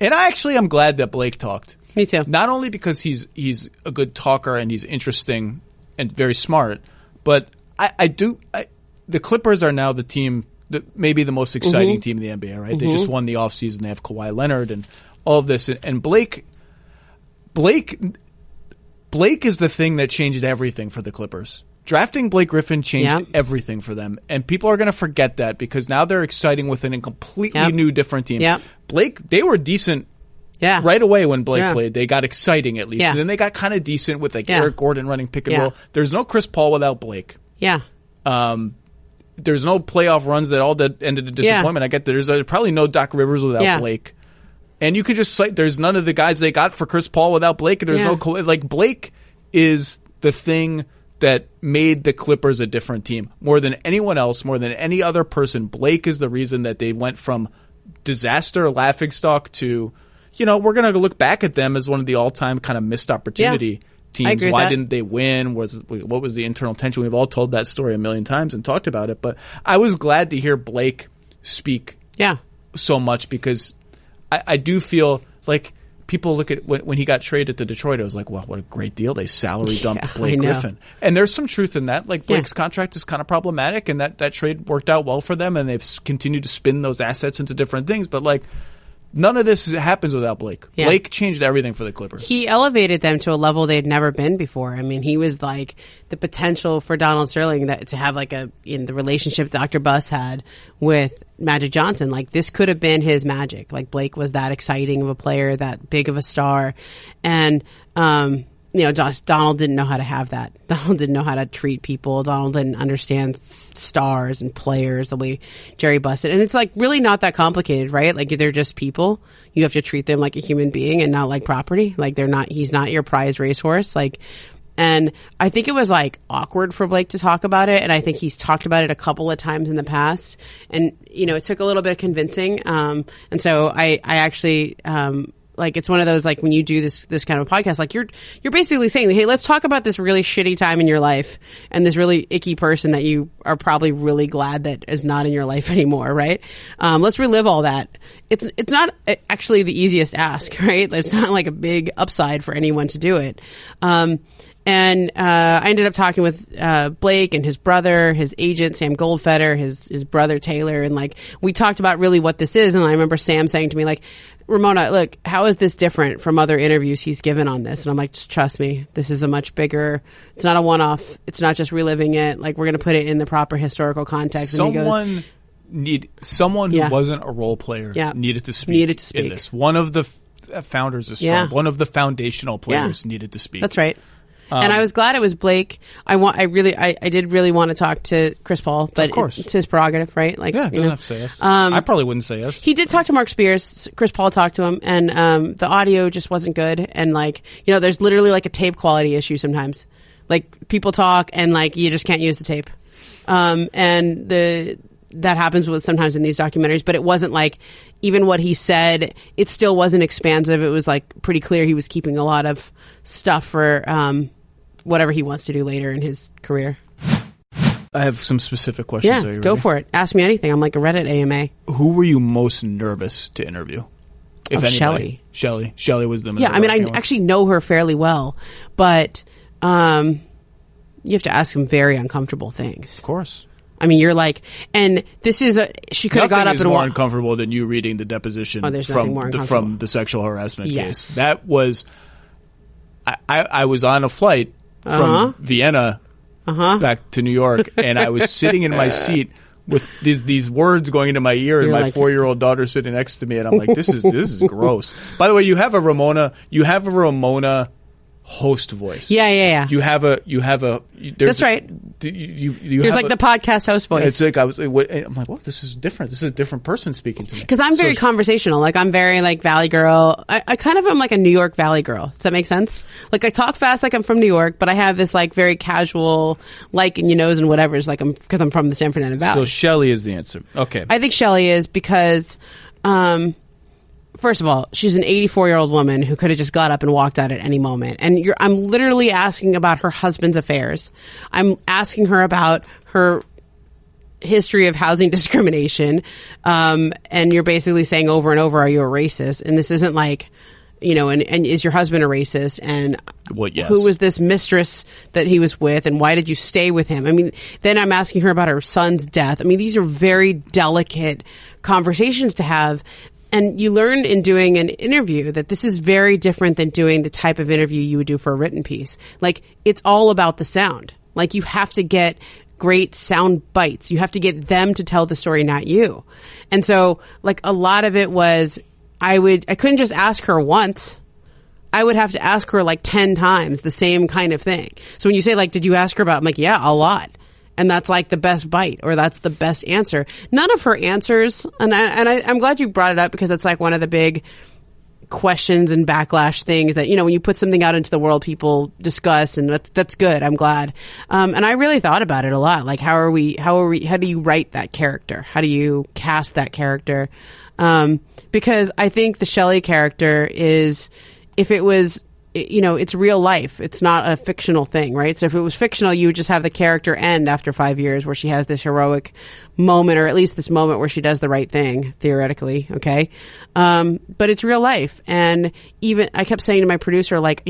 B: And I actually am glad that Blake talked.
C: Me too.
B: Not only because he's a good talker and he's interesting and very smart, but the Clippers are now the team, maybe the most exciting team in the NBA, right? They just won the offseason. They have Kawhi Leonard and all of this. And Blake is the thing that changed everything for the Clippers. Drafting Blake Griffin changed everything for them. And people are going to forget that because now they're exciting within a completely new, different team. Yep. Blake, they were decent right away when Blake played. They got exciting at least. And then they got kind of decent with like Eric Gordon running pick and roll. There's no Chris Paul without Blake. Yeah. There's no playoff runs that ended in disappointment. I get that. There's probably no Doc Rivers without Blake. And you could just say there's none of the guys they got for Chris Paul without Blake. There's no Blake is the thing that made the Clippers a different team. More than anyone else, more than any other person, Blake is the reason that they went from disaster, laughingstock to, we're going to look back at them as one of the all-time kind of missed opportunity teams. Why didn't they win? What was the internal tension? We've all told that story a million times and talked about it. But I was glad to hear Blake speak so much because I do feel like people look at when he got traded to Detroit, it was like, well, what a great deal. They salary dumped Blake Griffin. And there's some truth in that. Like, Blake's contract is kind of problematic, and that trade worked out well for them, and they've continued to spin those assets into different things. But, like, none of this happens without Blake. Yeah. Blake changed everything for the Clippers. He
C: elevated them to a level they'd never been before. I mean, he was like the potential for Donald Sterling to have like in the relationship Dr. Buss had with Magic Johnson. Like, this could have been his Magic. Like, Blake was that exciting of a player, that big of a star. And, Donald didn't know how to have that. Donald didn't know how to treat people. Donald didn't understand stars and players the way Jerry Buss did. And it's like really not that complicated, right? Like, they're just people. You have to treat them like a human being and not like property. Like, he's not your prize racehorse. Like, and I think it was like awkward for Blake to talk about it. And I think he's talked about it a couple of times in the past. And, it took a little bit of convincing. And so I actually, like, it's one of those, like, when you do this kind of podcast, like, you're basically saying, hey, let's talk about this really shitty time in your life and this really icky person that you are probably really glad that is not in your life anymore, right? Let's relive all that. It's not actually the easiest ask, right? It's not like a big upside for anyone to do it. And I ended up talking with Blake and his brother, his agent, Sam Goldfeder, his brother, Taylor. And, like, we talked about really what this is. And I remember Sam saying to me, like, Ramona, look, how is this different from other interviews he's given on this? And I'm like, just trust me, this is a much bigger, it's not a one-off. It's not just reliving it. Like, we're going to put it in the proper historical context. Someone
B: who wasn't a role player needed to speak in this. One of the founders is strong. One of the foundational players needed to speak.
C: That's right. And I was glad it was Blake. I did really want to talk to Chris Paul, but it's his prerogative, right? Like,
B: he doesn't have to say yes. I probably wouldn't say yes.
C: He did talk to Mark Spears. Chris Paul talked to him, and the audio just wasn't good. And, like, there's literally like a tape quality issue sometimes. Like, people talk, and, like, you just can't use the tape. And that happens sometimes in these documentaries, but it wasn't like, even what he said, it still wasn't expansive. It was, like, pretty clear he was keeping a lot of stuff for whatever he wants to do later in his career.
B: I have some specific questions.
C: Yeah, go for it. Ask me anything. I'm like a Reddit AMA.
B: Who were you most nervous to interview? If anybody. Shelley was the
C: Yeah, I mean, I actually know her fairly well, but you have to ask some very uncomfortable things.
B: Of course.
C: I mean, you're like, and this is she could have got up and
B: walked. Nothing is more uncomfortable than you reading the deposition from the sexual harassment case. That was, I was on a flight from Vienna back to New York, and I was sitting in my seat with these words going into my ear, and my 4-year-old daughter sitting next to me, and I'm like, this is gross. By the way, you have a Ramona host voice.
C: Yeah.
B: You have a.
C: That's right. There's like the podcast host voice.
B: It's like I'm like, well, this is different. This is a different person speaking to me.
C: Because I'm very conversational. Like, I'm very like Valley girl. I kind of am like a New York Valley girl. Does that make sense? Like, I talk fast like I'm from New York, but I have this like very casual, like, and and whatever. It's like because I'm from the San Fernando Valley.
B: So Shelley is the answer. Okay.
C: I think Shelley is because. First of all, she's an 84-year-old woman who could have just got up and walked out at any moment. And I'm literally asking about her husband's affairs. I'm asking her about her history of housing discrimination. And you're basically saying over and over, are you a racist? And this isn't like, and is your husband a racist? And who was this mistress that he was with? And why did you stay with him? I mean, then I'm asking her about her son's death. I mean, these are very delicate conversations to have. And you learn in doing an interview that this is very different than doing the type of interview you would do for a written piece. Like, it's all about the sound. Like, you have to get great sound bites. You have to get them to tell the story, not you. And so, like, a lot of it was, I couldn't just ask her once. I would have to ask her like 10 times the same kind of thing. So when you say, like, did you ask her about it? I'm like, yeah, a lot. And that's like the best bite, or that's the best answer. None of her answers, and I'm glad you brought it up, because it's like one of the big questions and backlash things that, when you put something out into the world, people discuss, and that's good. I'm glad. And I really thought about it a lot. Like, how do you write that character? How do you cast that character? Because I think the Shelley character is, if it was, it's real life. It's not a fictional thing, right? So if it was fictional, you would just have the character end after 5 years where she has this heroic moment, or at least this moment where she does the right thing, theoretically, okay? But it's real life. And even, I kept saying to my producer, like,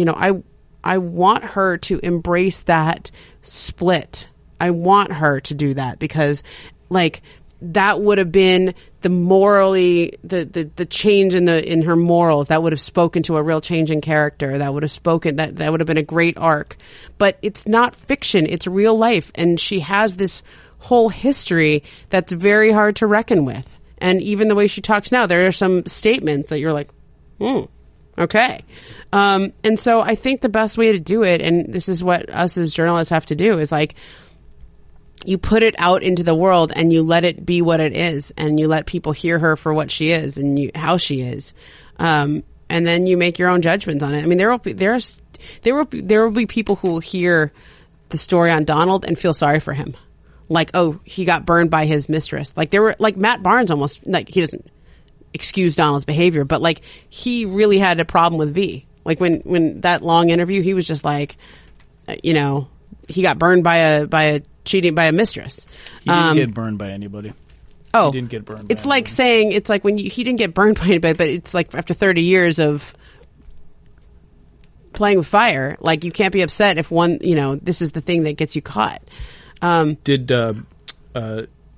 C: I want her to embrace that split. I want her to do that because, like, that would have been the morally, the change in her morals. That would have spoken to a real change in character. That would have spoken, that would have been a great arc. But it's not fiction. It's real life. And she has this whole history that's very hard to reckon with. And even the way she talks now, there are some statements that you're like, okay. And so I think the best way to do it, and this is what us as journalists have to do, is like, you put it out into the world and you let it be what it is, and you let people hear her for what she is and how she is. And then you make your own judgments on it. I mean, there will be people who will hear the story on Donald and feel sorry for him. Like, oh, he got burned by his mistress. Like, there were, like, Matt Barnes almost, like, he doesn't excuse Donald's behavior, but, like, he really had a problem with V. Like, when that long interview, he was just like, he got burned by a mistress.
B: He didn't get burned by anybody.
C: Oh,
B: he didn't get burned.
C: It's like saying, it's like when he didn't get burned by anybody, but it's like after 30 years of playing with fire, like, you can't be upset if this is the thing that gets you caught.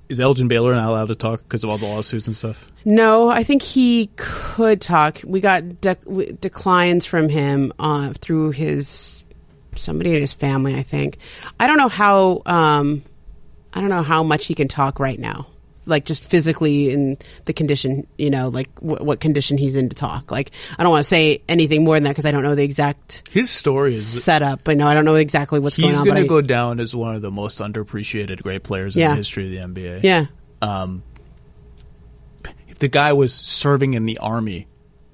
B: Is Elgin Baylor not allowed to talk because of all the lawsuits and stuff?
C: No, I think he could talk. We got declines from him through somebody in his family, I think. I don't know how much he can talk right now. Like, just physically in the condition, like what condition he's in to talk. Like, I don't want to say anything more than that because I don't know the exact
B: his story is
C: setup. I don't know exactly what's going on.
B: He's going to go down as one of the most underappreciated great players in the history of the NBA.
C: Yeah.
B: The guy was serving in the army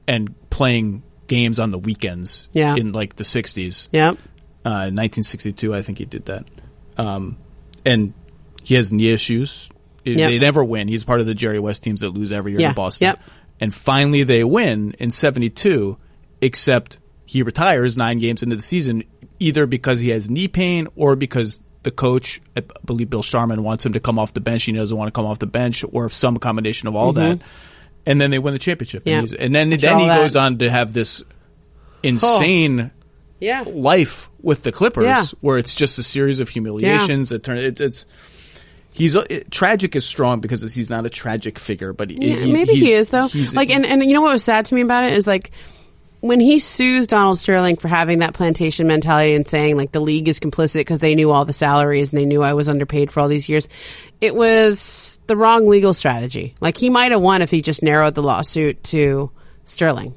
B: and playing games on the weekends in like the 60s.
C: Yeah.
B: 1962, I think he did that. And he has knee issues. They never win. He's part of the Jerry West teams that lose every year in Boston. Yep. And finally they win in 72, except he retires 9 games into the season, either because he has knee pain or because the coach, I believe Bill Sharman, wants him to come off the bench. He doesn't want to come off the bench, or some combination of all that. And then they win the championship.
C: Yeah.
B: And then he goes on to have this insane life with the Clippers, where it's just a series of humiliations that turn tragic is strong because he's not a tragic figure, but
C: maybe he is though. Like, and you know what was sad to me about it is, like, when he sues Donald Sterling for having that plantation mentality and saying, like, the league is complicit because they knew all the salaries and they knew I was underpaid for all these years, it was the wrong legal strategy. Like, he might have won if he just narrowed the lawsuit to Sterling.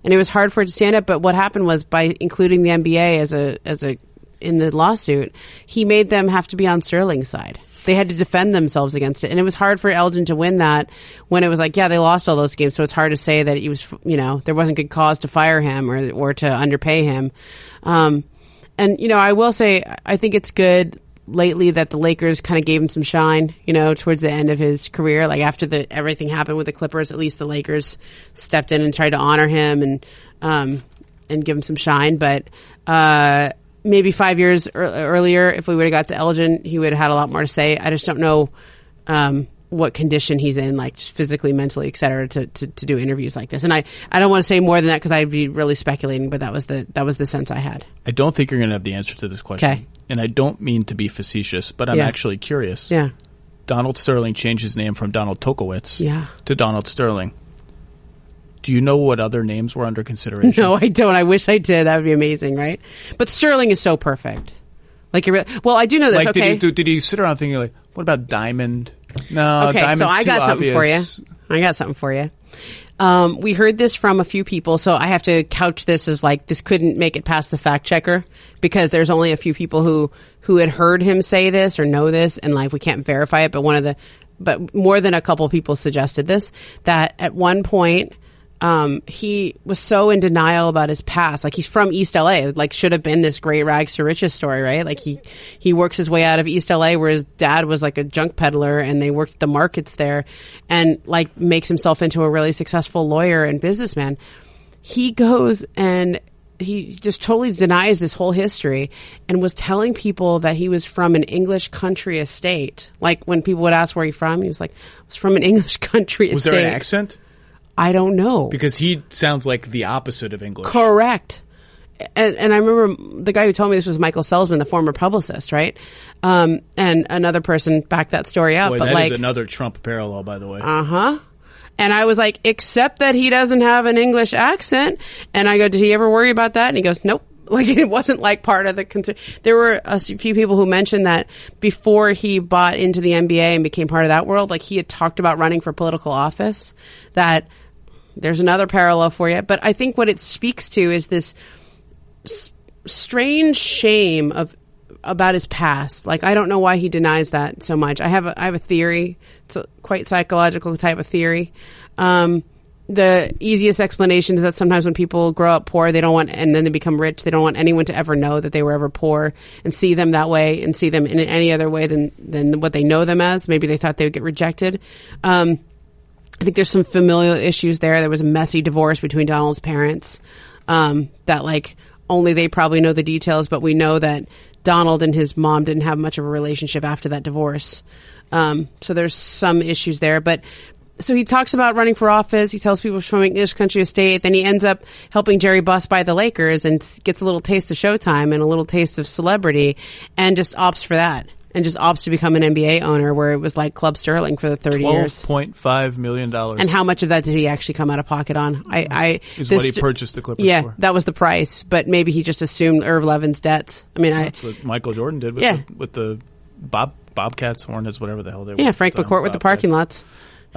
C: And it was hard for it to stand up, but what happened was, by including the NBA as a in the lawsuit, he made them have to be on Sterling's side. They had to defend themselves against it. And it was hard for Elgin to win that when it was like, they lost all those games. So it's hard to say that he was, there wasn't good cause to fire him or to underpay him. And, I will say, I think it's good lately that the Lakers kind of gave him some shine, towards the end of his career. Like, after everything happened with the Clippers, at least the Lakers stepped in and tried to honor him and give him some shine. But, maybe 5 years earlier, if we would have got to Elgin, he would have had a lot more to say. I just don't know what condition he's in, like, just physically, mentally, et cetera, to do interviews like this. And I don't want to say more than that because I'd be really speculating, but that was the sense I had.
B: I don't think you're going to have the answer to this question. Okay. And I don't mean to be facetious, but I'm actually curious.
C: Yeah.
B: Donald Sterling changed his name from Donald Tokowitz to Donald Sterling. Do you know what other names were under consideration?
C: No, I don't. I wish I did. That would be amazing, right? But Sterling is so perfect. Like, well, I do know this. Like, okay.
B: Did he sit around thinking, like, what about Diamond? No, okay, Diamond's
C: so I got
B: too
C: something
B: obvious.
C: for you. We heard this from a few people, so I have to couch this as, like, this couldn't make it past the fact checker because there's only a few people who had heard him say this or know this, and, like, we can't verify it. But more than a couple people suggested this, that at one point, he was so in denial about his past. Like, he's from East LA, like, should have been this great rags to riches story, right? Like, he works his way out of East LA where his dad was like a junk peddler and they worked the markets there, and, like, makes himself into a really successful lawyer and businessman. He goes and he just totally denies this whole history and was telling people that he was from an English country estate. Like when people would ask where he's from, he was like, I was from an English country estate.
B: Was there an accent?
C: I don't know.
B: Because he sounds like the opposite of English.
C: Correct. And I remember the guy who told me this was Michael Selzman, the former publicist, right? And another person backed that story up.
B: Boy,
C: but
B: that is another Trump parallel, by the way.
C: Uh-huh. And I was like, except that he doesn't have an English accent. And I go, did he ever worry about that? And he goes, nope. Like, it wasn't like part of the concern. There were a few people who mentioned that before he bought into the NBA and became part of that world, like he had talked about running for political office, that there's another parallel for you. But I think what it speaks to is this strange shame about his past. Like, I don't know why he denies that so much. I have a theory. It's a quite psychological type of theory. The easiest explanation is that sometimes when people grow up poor, they don't want, and then they become rich, they don't want anyone to ever know that they were ever poor and see them that way and see them in any other way than what they know them as. Maybe they thought they would get rejected. I think there's some familial issues there. There was a messy divorce between Donald's parents, that like only they probably know the details, but we know that Donald and his mom didn't have much of a relationship after that divorce. So there's some issues there, but so he talks about running for office. He tells people from English country estate. Then he ends up helping Jerry Buss buy the Lakers and gets a little taste of Showtime and a little taste of celebrity and just opts for that and just opts to become an NBA owner where it was like Club Sterling for the 30 years.
B: $12.5 million.
C: And how much of that did he actually come out of pocket on?
B: Is what he purchased the Clippers
C: for.
B: Yeah,
C: that was the price. But maybe he just assumed Irv Levin's debts. I mean,
B: that's what Michael Jordan did with the Bobcats, Hornets, whatever the hell they were.
C: Yeah, Frank McCourt with the parking lots.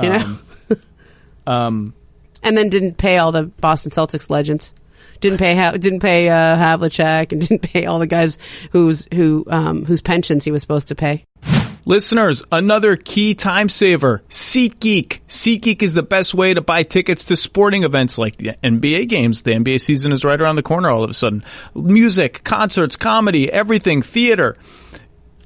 C: You know? And then didn't pay all the Boston Celtics legends. Didn't pay Havlicek and didn't pay all the guys whose pensions he was supposed to pay.
B: Listeners, another key time saver, SeatGeek. SeatGeek is the best way to buy tickets to sporting events like the NBA games. The NBA season is right around the corner all of a sudden. Music, concerts, comedy, everything, theater.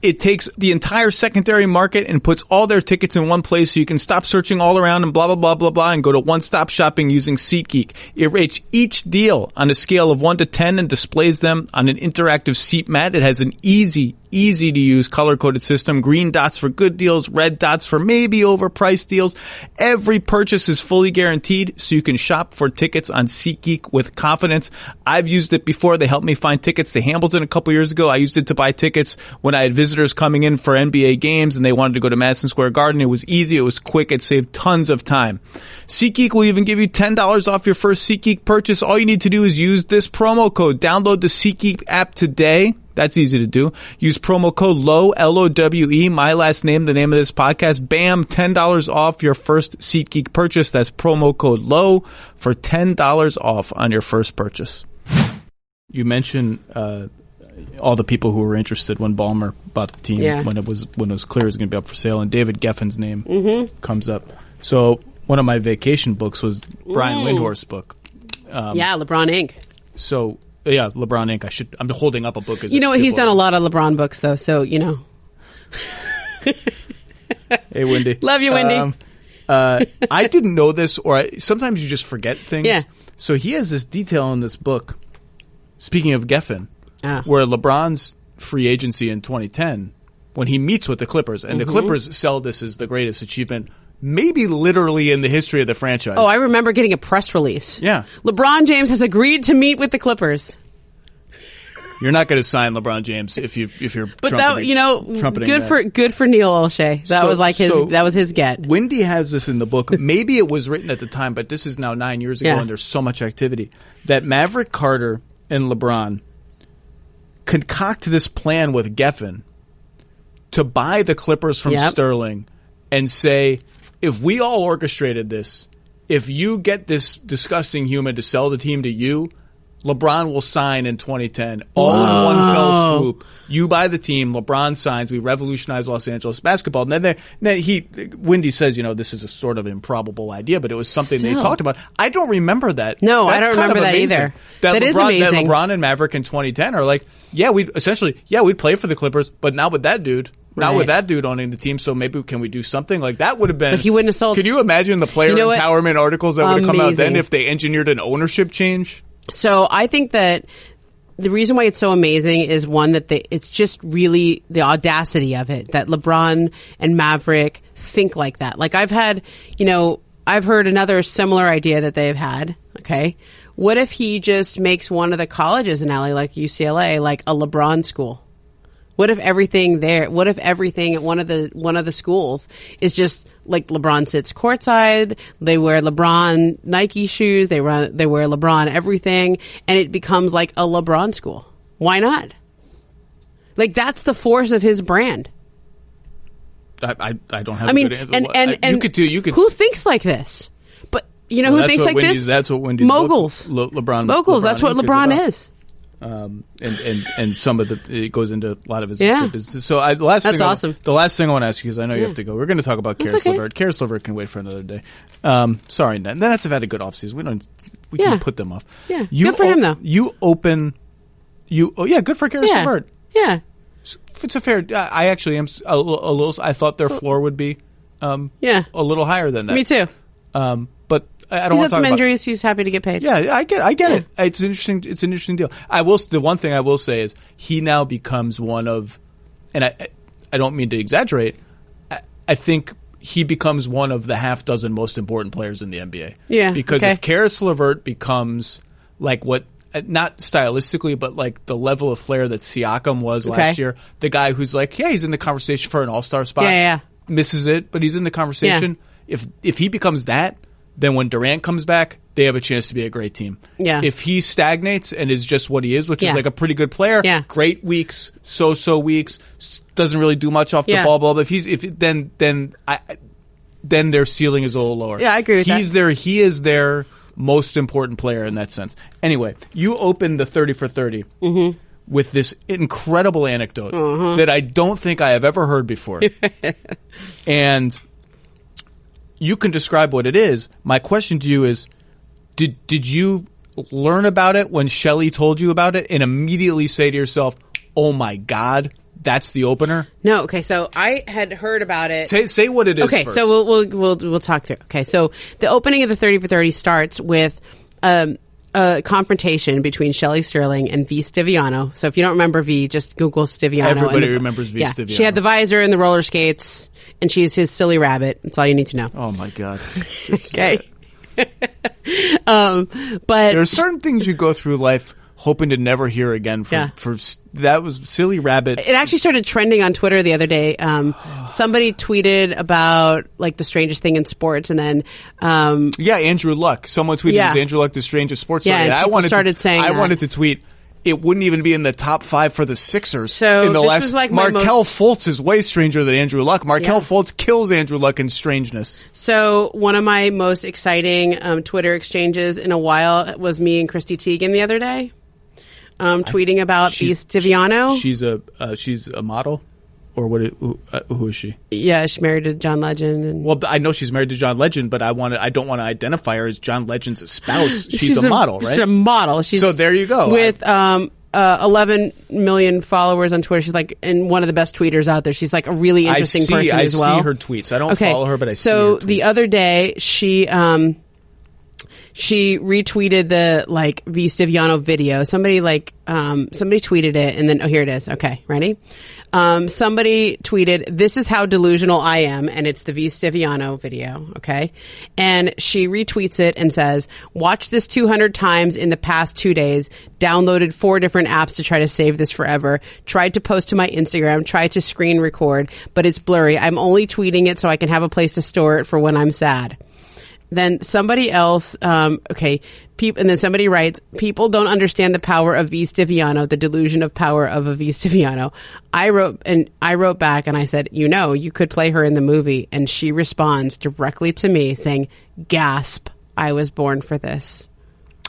B: It takes the entire secondary market and puts all their tickets in one place so you can stop searching all around and blah, blah, blah, blah, blah, and go to one-stop shopping using SeatGeek. It rates each deal on a scale of 1 to 10 and displays them on an interactive seat mat. It has an easy to use color-coded system. Green dots for good deals, red dots for maybe overpriced deals. Every purchase is fully guaranteed, so you can shop for tickets on SeatGeek with confidence. I've used it before. They helped me find tickets to Hamilton a couple years ago. I used it to buy tickets when I had visitors coming in for NBA games and they wanted to go to Madison Square Garden. It was easy. It was quick. It saved tons of time. SeatGeek will even give you $10 off your first SeatGeek purchase. All you need to do is use this promo code. Download the SeatGeek app today. That's easy to do. Use promo code Lowe, L-O-W-E, my last name, the name of this podcast. Bam, $10 off your first SeatGeek purchase. That's promo code Lowe for $10 off on your first purchase. You mentioned all the people who were interested when Ballmer bought the team when it was clear it was going to be up for sale, and David Geffen's name comes up. So one of my vacation books was Brian Windhorst's book.
C: LeBron Inc.
B: So. Yeah, LeBron Inc. I'm holding up a book.
C: You know what? He's done a lot of LeBron books, though, so, you know.
B: Hey, Wendy.
C: Love you, Wendy.
B: I didn't know this, or sometimes you just forget things.
C: Yeah.
B: So he has this detail in this book, speaking of Geffen, where LeBron's free agency in 2010, when he meets with the Clippers, and the Clippers sell this as the greatest achievement maybe literally in the history of the franchise.
C: Oh, I remember getting a press release.
B: Yeah.
C: LeBron James has agreed to meet with the Clippers.
B: You're not going to sign LeBron James if you're
C: but good for Neil O'Shea. That was his get.
B: Wendy has this in the book. Maybe it was written at the time, but this is now 9 years ago and there's so much activity that Maverick Carter and LeBron concoct this plan with Geffen to buy the Clippers from Sterling and say, if we all orchestrated this, if you get this disgusting human to sell the team to you, LeBron will sign in 2010. All in one fell swoop. You buy the team, LeBron signs, we revolutionize Los Angeles basketball. And then Wendy says, this is a sort of improbable idea, but it was something they talked about. I don't remember that.
C: No, I don't remember that either. That is amazing.
B: That LeBron and Maverick in 2010 are like, we'd play for the Clippers, but not with that dude. Right. Not with that dude owning the team, so maybe can we do something? Like that would have been.
C: But he wouldn't have sold.
B: Can you imagine the player empowerment articles that would have come out then if they engineered an ownership change?
C: So I think that the reason why it's so amazing is one that it's just really the audacity of it that LeBron and Maverick think like that. Like I've heard another similar idea that they've had. Okay. What if he just makes one of the colleges in LA, like UCLA, like a LeBron school? What if everything at one of the schools is just like LeBron sits courtside, they wear LeBron Nike shoes, they wear LeBron everything, and it becomes like a LeBron school. Why not? Like that's the force of his brand.
B: I don't have a good answer.
C: And
B: you could.
C: Who thinks like this? But you know who thinks like this?
B: That's what Wendy's
C: moguls.
B: LeBron.
C: Moguls. That's what LeBron is.
B: And some of it goes into a lot of his business. So
C: that's awesome.
B: The last thing I want to ask you, because I know you have to go. We're going to talk about Caris LeVert. Caris LeVert can wait for another day. Sorry, the Nets have had a good offseason. We can put them off.
C: Yeah, good for him though.
B: Good for Caris LeVert.
C: Yeah,
B: it's a fair. I actually am a little. I thought their floor would be a little higher than that.
C: Me too.
B: But I don't.
C: He's
B: want
C: had
B: to
C: some
B: talk
C: injuries. He's happy to get paid.
B: Yeah, I get it. It's an interesting deal. The one thing I will say is he now becomes one of, and I don't mean to exaggerate. I think he becomes one of the half dozen most important players in the NBA.
C: Yeah,
B: because if Caris LeVert becomes like what, not stylistically, but like the level of player that Siakam was last year, the guy who's like, he's in the conversation for an all-star spot.
C: Yeah.
B: Misses it, but he's in the conversation. Yeah. If he becomes that, then when Durant comes back, they have a chance to be a great team. Yeah. If he stagnates and is just what he is, which is like a pretty good player, great weeks, so weeks, doesn't really do much off the ball, but then their ceiling is a little lower.
C: Yeah, I agree with that.
B: He is their most important player in that sense. Anyway, you opened the 30 for 30 with this incredible anecdote that I don't think I have ever heard before. And you can describe what it is. My question to you is, did you learn about it when Shelly told you about it and immediately say to yourself, oh my God, that's the opener?
C: No. Okay. So I had heard about it.
B: Say what it is.
C: Okay.
B: First.
C: So we'll talk through. Okay. So the opening of the 30 for 30 starts with, a confrontation between Shelly Sterling and V. Stiviano. So if you don't remember V, just Google Stiviano.
B: Everybody remembers V. Stiviano.
C: She had the visor and the roller skates, and she's his silly rabbit. That's all you need to know.
B: Oh my God.
C: Okay.
B: But there are certain things you go through life hoping to never hear again. For that was silly rabbit.
C: It actually started trending on Twitter the other day. Somebody tweeted about like the strangest thing in sports, and then
B: Andrew Luck. Someone tweeted, "Is Andrew Luck the strangest sports?"
C: Yeah,
B: and
C: I
B: wanted to tweet. It wouldn't even be in the top 5 for the Sixers.
C: So
B: in the
C: this
B: last,
C: was like
B: Markelle Fultz is way stranger than Andrew Luck. Markelle Fultz kills Andrew Luck in strangeness.
C: So one of my most exciting Twitter exchanges in a while was me and Christy Teigen the other day, tweeting about V. Stiviano.
B: She's a model. Or who is she? Yeah,
C: she's married to John Legend.
B: Well, I know she's married to John Legend, but I don't want to identify her as John Legend's spouse. She's a model, right?
C: She's a model.
B: So there you go.
C: With 11 million followers on Twitter. She's like one of the best tweeters out there. She's like a really interesting person as well.
B: I see her tweets. I don't follow her, but I see her tweets.
C: So the other day, she retweeted the V. Stiviano video. Somebody tweeted it, and then here it is. Okay, ready? Somebody tweeted, "This is how delusional I am," and it's the V. Stiviano video. Okay, and she retweets it and says, "Watch this 200 times in the past 2 days. Downloaded 4 different apps to try to save this forever. Tried to post to my Instagram. Tried to screen record, but it's blurry. I'm only tweeting it so I can have a place to store it for when I'm sad." Then somebody else, and then somebody writes, "People don't understand the power of V. Stiviano, the delusion of power of a V. Stiviano." I wrote back and I said, you could play her in the movie. And she responds directly to me saying, "Gasp, I was born for this."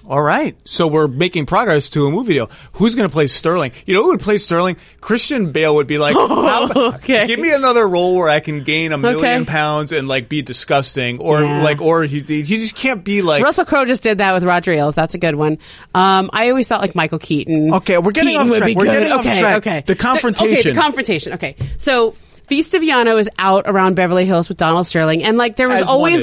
B: All right. So we're making progress to a movie deal. Who's going to play Sterling? You know who would play Sterling? Christian Bale would be like, give me another role where I can gain 1 million pounds and be disgusting. Or he just can't be like.
C: Russell Crowe just did that with Roger Ailes. That's a good one. I always thought Michael Keaton.
B: Okay, we're getting off track.
C: Okay.
B: The confrontation.
C: The confrontation. Okay. So V. Stiviano is out around Beverly Hills with Donald Sterling, and there was always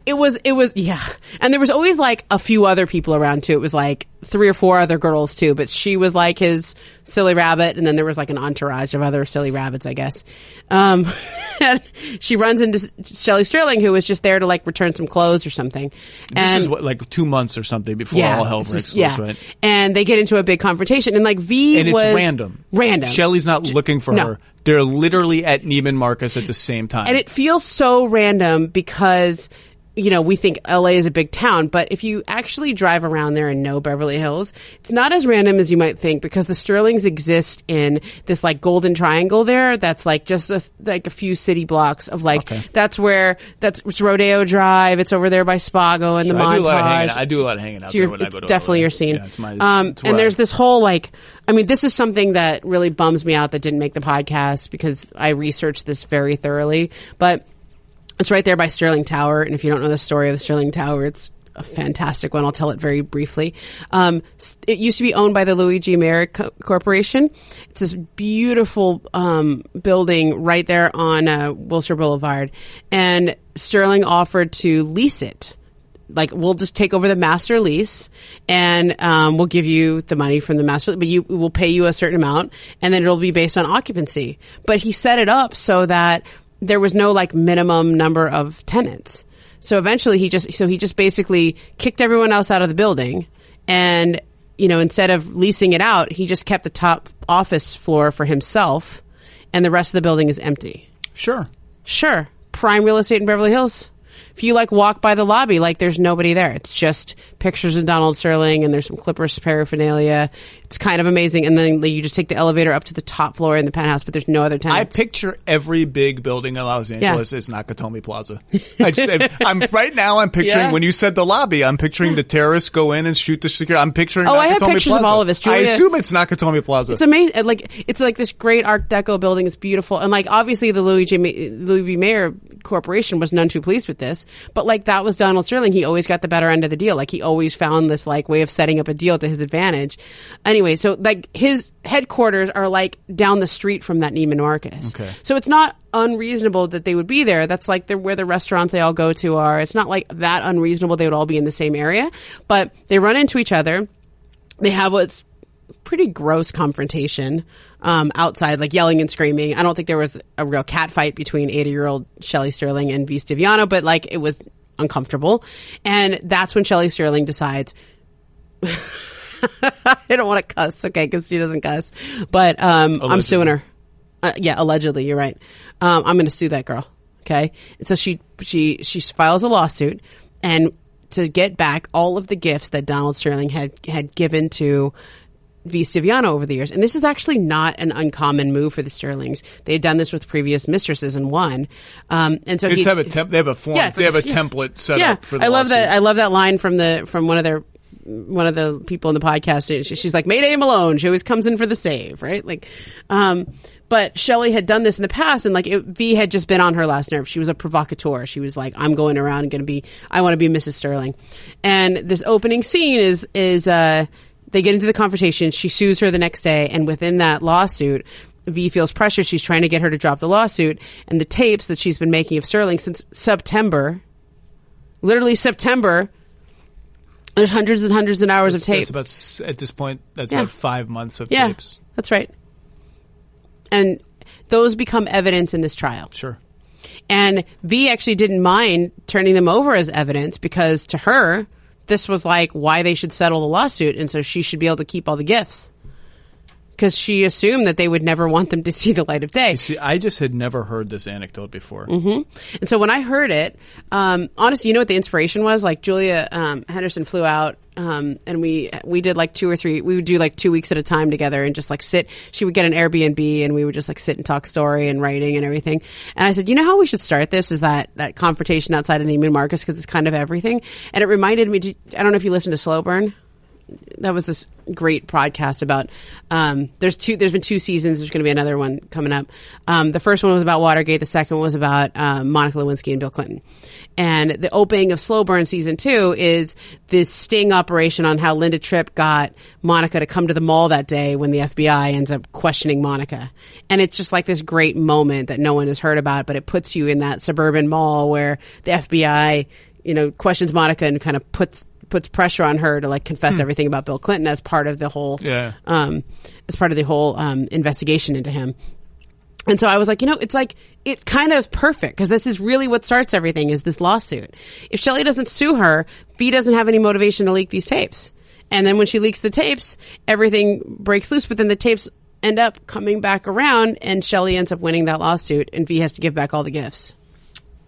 C: It was, yeah. And there was always like a few other people around too. It was like 3 or 4 other girls too, but she was like his silly rabbit. And then there was like an entourage of other silly rabbits, I guess. And she runs into Shelley Sterling, who was just there to like return some clothes or something.
B: This is what, like 2 months or something before all hell breaks loose, right?
C: And they get into a big confrontation, and like
B: and it's random. Shelley's not looking for her. They're literally at Neiman Marcus at the same time.
C: And it feels so random because, you know, we think LA is a big town, but if you actually drive around there and know Beverly Hills, it's not as random as you might think, because the Sterlings exist in this like golden triangle there. That's like just like a few city blocks of like, it's Rodeo Drive. It's over there by Spago and the Montage.
B: I do a lot of hanging out there when I go to
C: definitely
B: LA.
C: your scene.
B: Yeah, it's my,
C: and there's this whole like, I mean, this is something that really bums me out that didn't make the podcast, because I researched this very thoroughly, but it's right there by Sterling Tower. And if you don't know the story of the Sterling Tower, it's a fantastic one. I'll tell it very briefly. It used to be owned by the Louis G. Mayer Corporation. It's this beautiful building right there on Wilshire Boulevard. And Sterling offered to lease it. Like, we'll just take over the master lease, and we'll give you the money from the master, but we'll pay you a certain amount, and then it'll be based on occupancy. But he set it up so that there was no like minimum number of tenants. So eventually he just basically kicked everyone else out of the building, and, you know, instead of leasing it out, he just kept the top office floor for himself, and the rest of the building is empty.
B: Sure.
C: Prime real estate in Beverly Hills. If you like walk by the lobby, like there's nobody there. It's just pictures of Donald Sterling, and there's some Clippers paraphernalia. It's kind of amazing. And then you just take the elevator up to the top floor in the penthouse, but there's no other tenants.
B: I picture every big building in Los Angeles as Nakatomi Plaza. I'm picturing, when you said the lobby, I'm picturing the terrorists go in and shoot the security. I'm picturing Nakatomi Plaza.
C: I have pictures of all of us.
B: I assume it's Nakatomi Plaza.
C: It's amazing. Like, it's like this great Art Deco building. It's beautiful. And like, obviously the Louis B. Mayer Corporation was none too pleased with this, but like, that was Donald Sterling. He always got the better end of the deal. Like, he always found this like way of setting up a deal to his advantage. Anyway, so like his headquarters are like down the street from that Neiman Marcus. Okay. So it's not unreasonable that they would be there. That's like where the restaurants they all go to are. It's not like that unreasonable they would all be in the same area, but they run into each other. They have what's pretty gross confrontation outside, like yelling and screaming. I don't think there was a real cat fight between 80-year-old Shelley Sterling and V. Stiviano, but like it was uncomfortable. And that's when Shelley Sterling decides, I don't want to cuss, okay, because she doesn't cuss, but I'm suing her. Yeah, allegedly, you're right. I'm going to sue that girl, okay? And so she files a lawsuit, and to get back all of the gifts that Donald Sterling had given to V. Stiviano over the years. And this is actually not an uncommon move for the Sterlings. They had done this with previous mistresses and won. And so
B: they have a template set up for the lawsuit.
C: I love that line from one of the people in the podcast. She's like, Mayday Malone. She always comes in for the save, right? Like, but Shelley had done this in the past, and like V had just been on her last nerve. She was a provocateur. She was like, I'm going around and I want to be Mrs. Sterling. And this opening scene is they get into the confrontation. She sues her the next day, and within that lawsuit, V feels pressure. She's trying to get her to drop the lawsuit, and the tapes that she's been making of Sterling since September, literally September. There's hundreds and hundreds of hours of tape.
B: At this point, that's about 5 months of tapes.
C: That's right. And those become evidence in this trial.
B: Sure.
C: And V actually didn't mind turning them over as evidence, because to her, this was like why they should settle the lawsuit. And so she should be able to keep all the gifts, because she assumed that they would never want them to see the light of day.
B: You see, I just had never heard this anecdote before.
C: Mm-hmm. And so when I heard it, honestly, you know what the inspiration was? Like, Julia Henderson flew out, and we did like 2 or 3. We would do like 2 weeks at a time together and just like sit. She would get an Airbnb, and we would just like sit and talk story and writing and everything. And I said, you know how we should start this is that confrontation outside of Neiman Marcus, because it's kind of everything. And it reminded me. I don't know if you listened to Slow Burn. That was this great podcast about, there's been 2 seasons. There's going to be another one coming up. The first one was about Watergate. The second one was about, Monica Lewinsky and Bill Clinton. And the opening of Slow Burn season 2 is this sting operation on how Linda Tripp got Monica to come to the mall that day when the FBI ends up questioning Monica. And it's just like this great moment that no one has heard about, but it puts you in that suburban mall where the FBI questions Monica and kind of puts pressure on her to like confess everything about Bill Clinton as part of the whole investigation into him. And so I was like, it kind of is perfect because this is really what starts everything is this lawsuit. If Shelley doesn't sue her, Fee doesn't have any motivation to leak these tapes. And then when she leaks the tapes, everything breaks loose, but then the tapes end up coming back around and Shelley ends up winning that lawsuit and Fee has to give back all the gifts.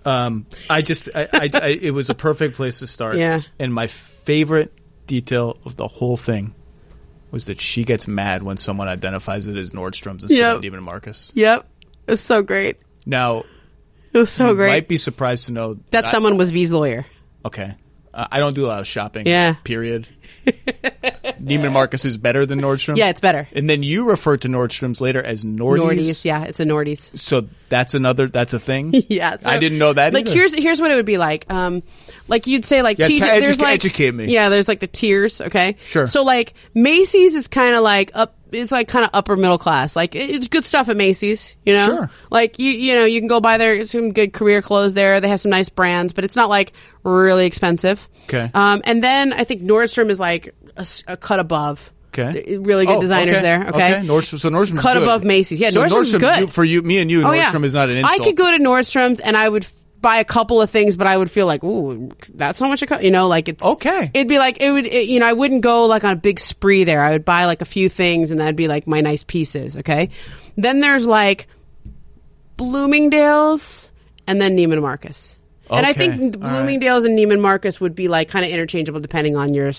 B: It was a perfect place to start.
C: Yeah.
B: And my favorite detail of the whole thing was that she gets mad when someone identifies it as Nordstrom's instead of Neiman Marcus.
C: Yep. It was so great.
B: Now,
C: it was so great.
B: Might be surprised to know
C: that someone was V's lawyer.
B: Okay. I don't do a lot of shopping.
C: Yeah.
B: Period. Neiman Marcus is better than Nordstrom?
C: Yeah, it's better.
B: And then you refer to Nordstrom's later as Nordy's?
C: Nordy's, yeah. It's a Nordy's.
B: So that's a thing?
C: Yeah. So,
B: I didn't know that
C: either. Here's what it would be like. Like you'd say like
B: educate me.
C: Yeah, there's like the tiers, okay?
B: Sure.
C: So like Macy's is kind of like it's like kind of upper middle class. Like it's good stuff at Macy's,
B: Sure.
C: Like you can go buy some good career clothes there. They have some nice brands, but it's not like really expensive.
B: Okay.
C: And then I think Nordstrom is like a cut above.
B: Okay.
C: Really good designers there. Okay.
B: Nordstrom's
C: cut
B: good.
C: above Macy's. Yeah, Nordstrom's good.
B: For you, me and you, Nordstrom is not an insult.
C: I could go to Nordstrom's and I would buy a couple of things, but I would feel like, ooh, that's how much it costs. Like it's
B: okay.
C: It'd be like I wouldn't go like on a big spree there. I would buy like a few things, and that'd be like my nice pieces. Okay. Then there's like Bloomingdale's, and then Neiman Marcus. Okay. And I think Bloomingdale's and Neiman Marcus would be like kind of interchangeable depending on your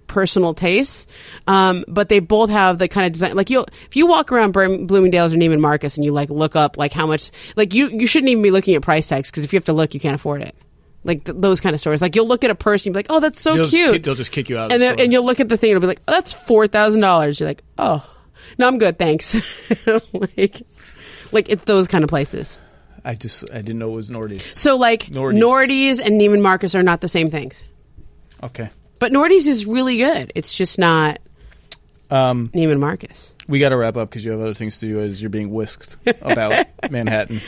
C: personal tastes. But they both have the kind of design, like if you walk around Bloomingdale's or Neiman Marcus and you like look up like how much, like you shouldn't even be looking at price tags because if you have to look, you can't afford it. Like those kind of stores. Like you'll look at a purse and you'll be like, oh, that's so cute.
B: They'll just kick you out of the store.
C: And you'll look at the thing and it'll be like, oh, that's $4,000. You're like, oh, no, I'm good. Thanks. like it's those kind of places.
B: I didn't know it was Nordy's.
C: So like Nordy's and Neiman Marcus are not the same things.
B: Okay.
C: But Nordy's is really good. It's just not Neiman Marcus.
B: We got to wrap up because you have other things to do as you're being whisked about Manhattan.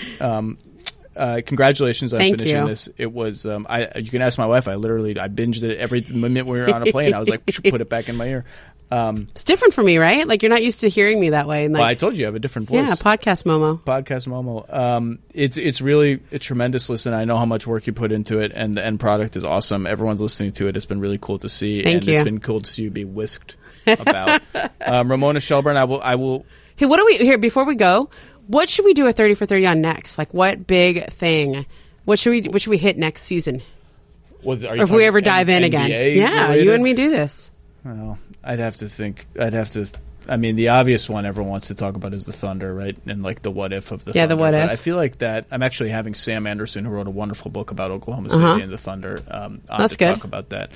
B: Congratulations on finishing this. It was, you can ask my wife. I binged it every minute we were on a plane. I was like, put it back in my ear.
C: It's different for me, right? Like you're not used to hearing me that way. And
B: well, I told you I have a different voice.
C: Yeah, podcast Momo.
B: It's really a tremendous listen. I know how much work you put into it, and the end product is awesome. Everyone's listening to it. It's been really cool to see.
C: Thank you.
B: It's been cool to see you be whisked about. Ramona Shelburne, I will.
C: Hey, what do we here before we go? What should we do a 30 for 30 on next? Like what big thing? What should we hit next season? Or if we ever dive in again? Yeah, related? You and me do this.
B: Well, I'd have to think. I mean, the obvious one everyone wants to talk about is the Thunder, right? And like the what if of the Thunder.
C: Yeah, the what if.
B: I feel like that. I'm actually having Sam Anderson, who wrote a wonderful book about Oklahoma City and the Thunder,
C: That's good.
B: Talk about that.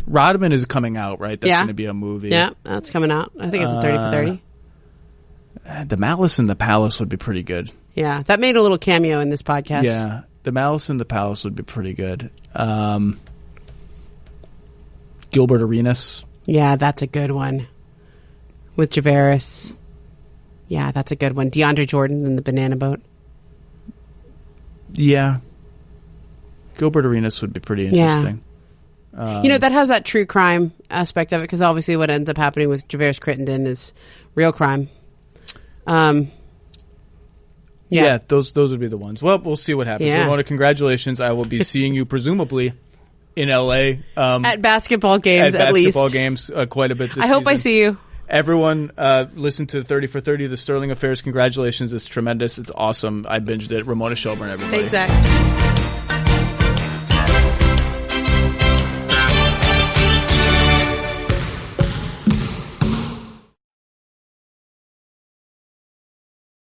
B: Rodman is coming out, right? That's going to be a movie.
C: Yeah, that's coming out. I think it's a 30 for 30.
B: The Malice in the Palace would be pretty good.
C: Yeah, that made a little cameo in this podcast.
B: Yeah, The Malice in the Palace would be pretty good. Gilbert Arenas.
C: Yeah, that's a good one. With Javaris. Yeah, that's a good one. DeAndre Jordan in the Banana Boat.
B: Yeah. Gilbert Arenas would be pretty interesting.
C: Yeah. That has that true crime aspect of it because obviously what ends up happening with Javaris Crittenden is real crime.
B: Yeah, those would be the ones. Well, we'll see what happens. Ramona, congratulations. I will be seeing you presumably in LA
C: at basketball games at least.
B: Quite a bit this
C: I hope
B: season.
C: I see you.
B: Everyone listen to 30 for 30, the Sterling Affairs. Congratulations. It's tremendous. It's awesome. I binged it. Ramona Shelburne, everybody.
C: Exactly.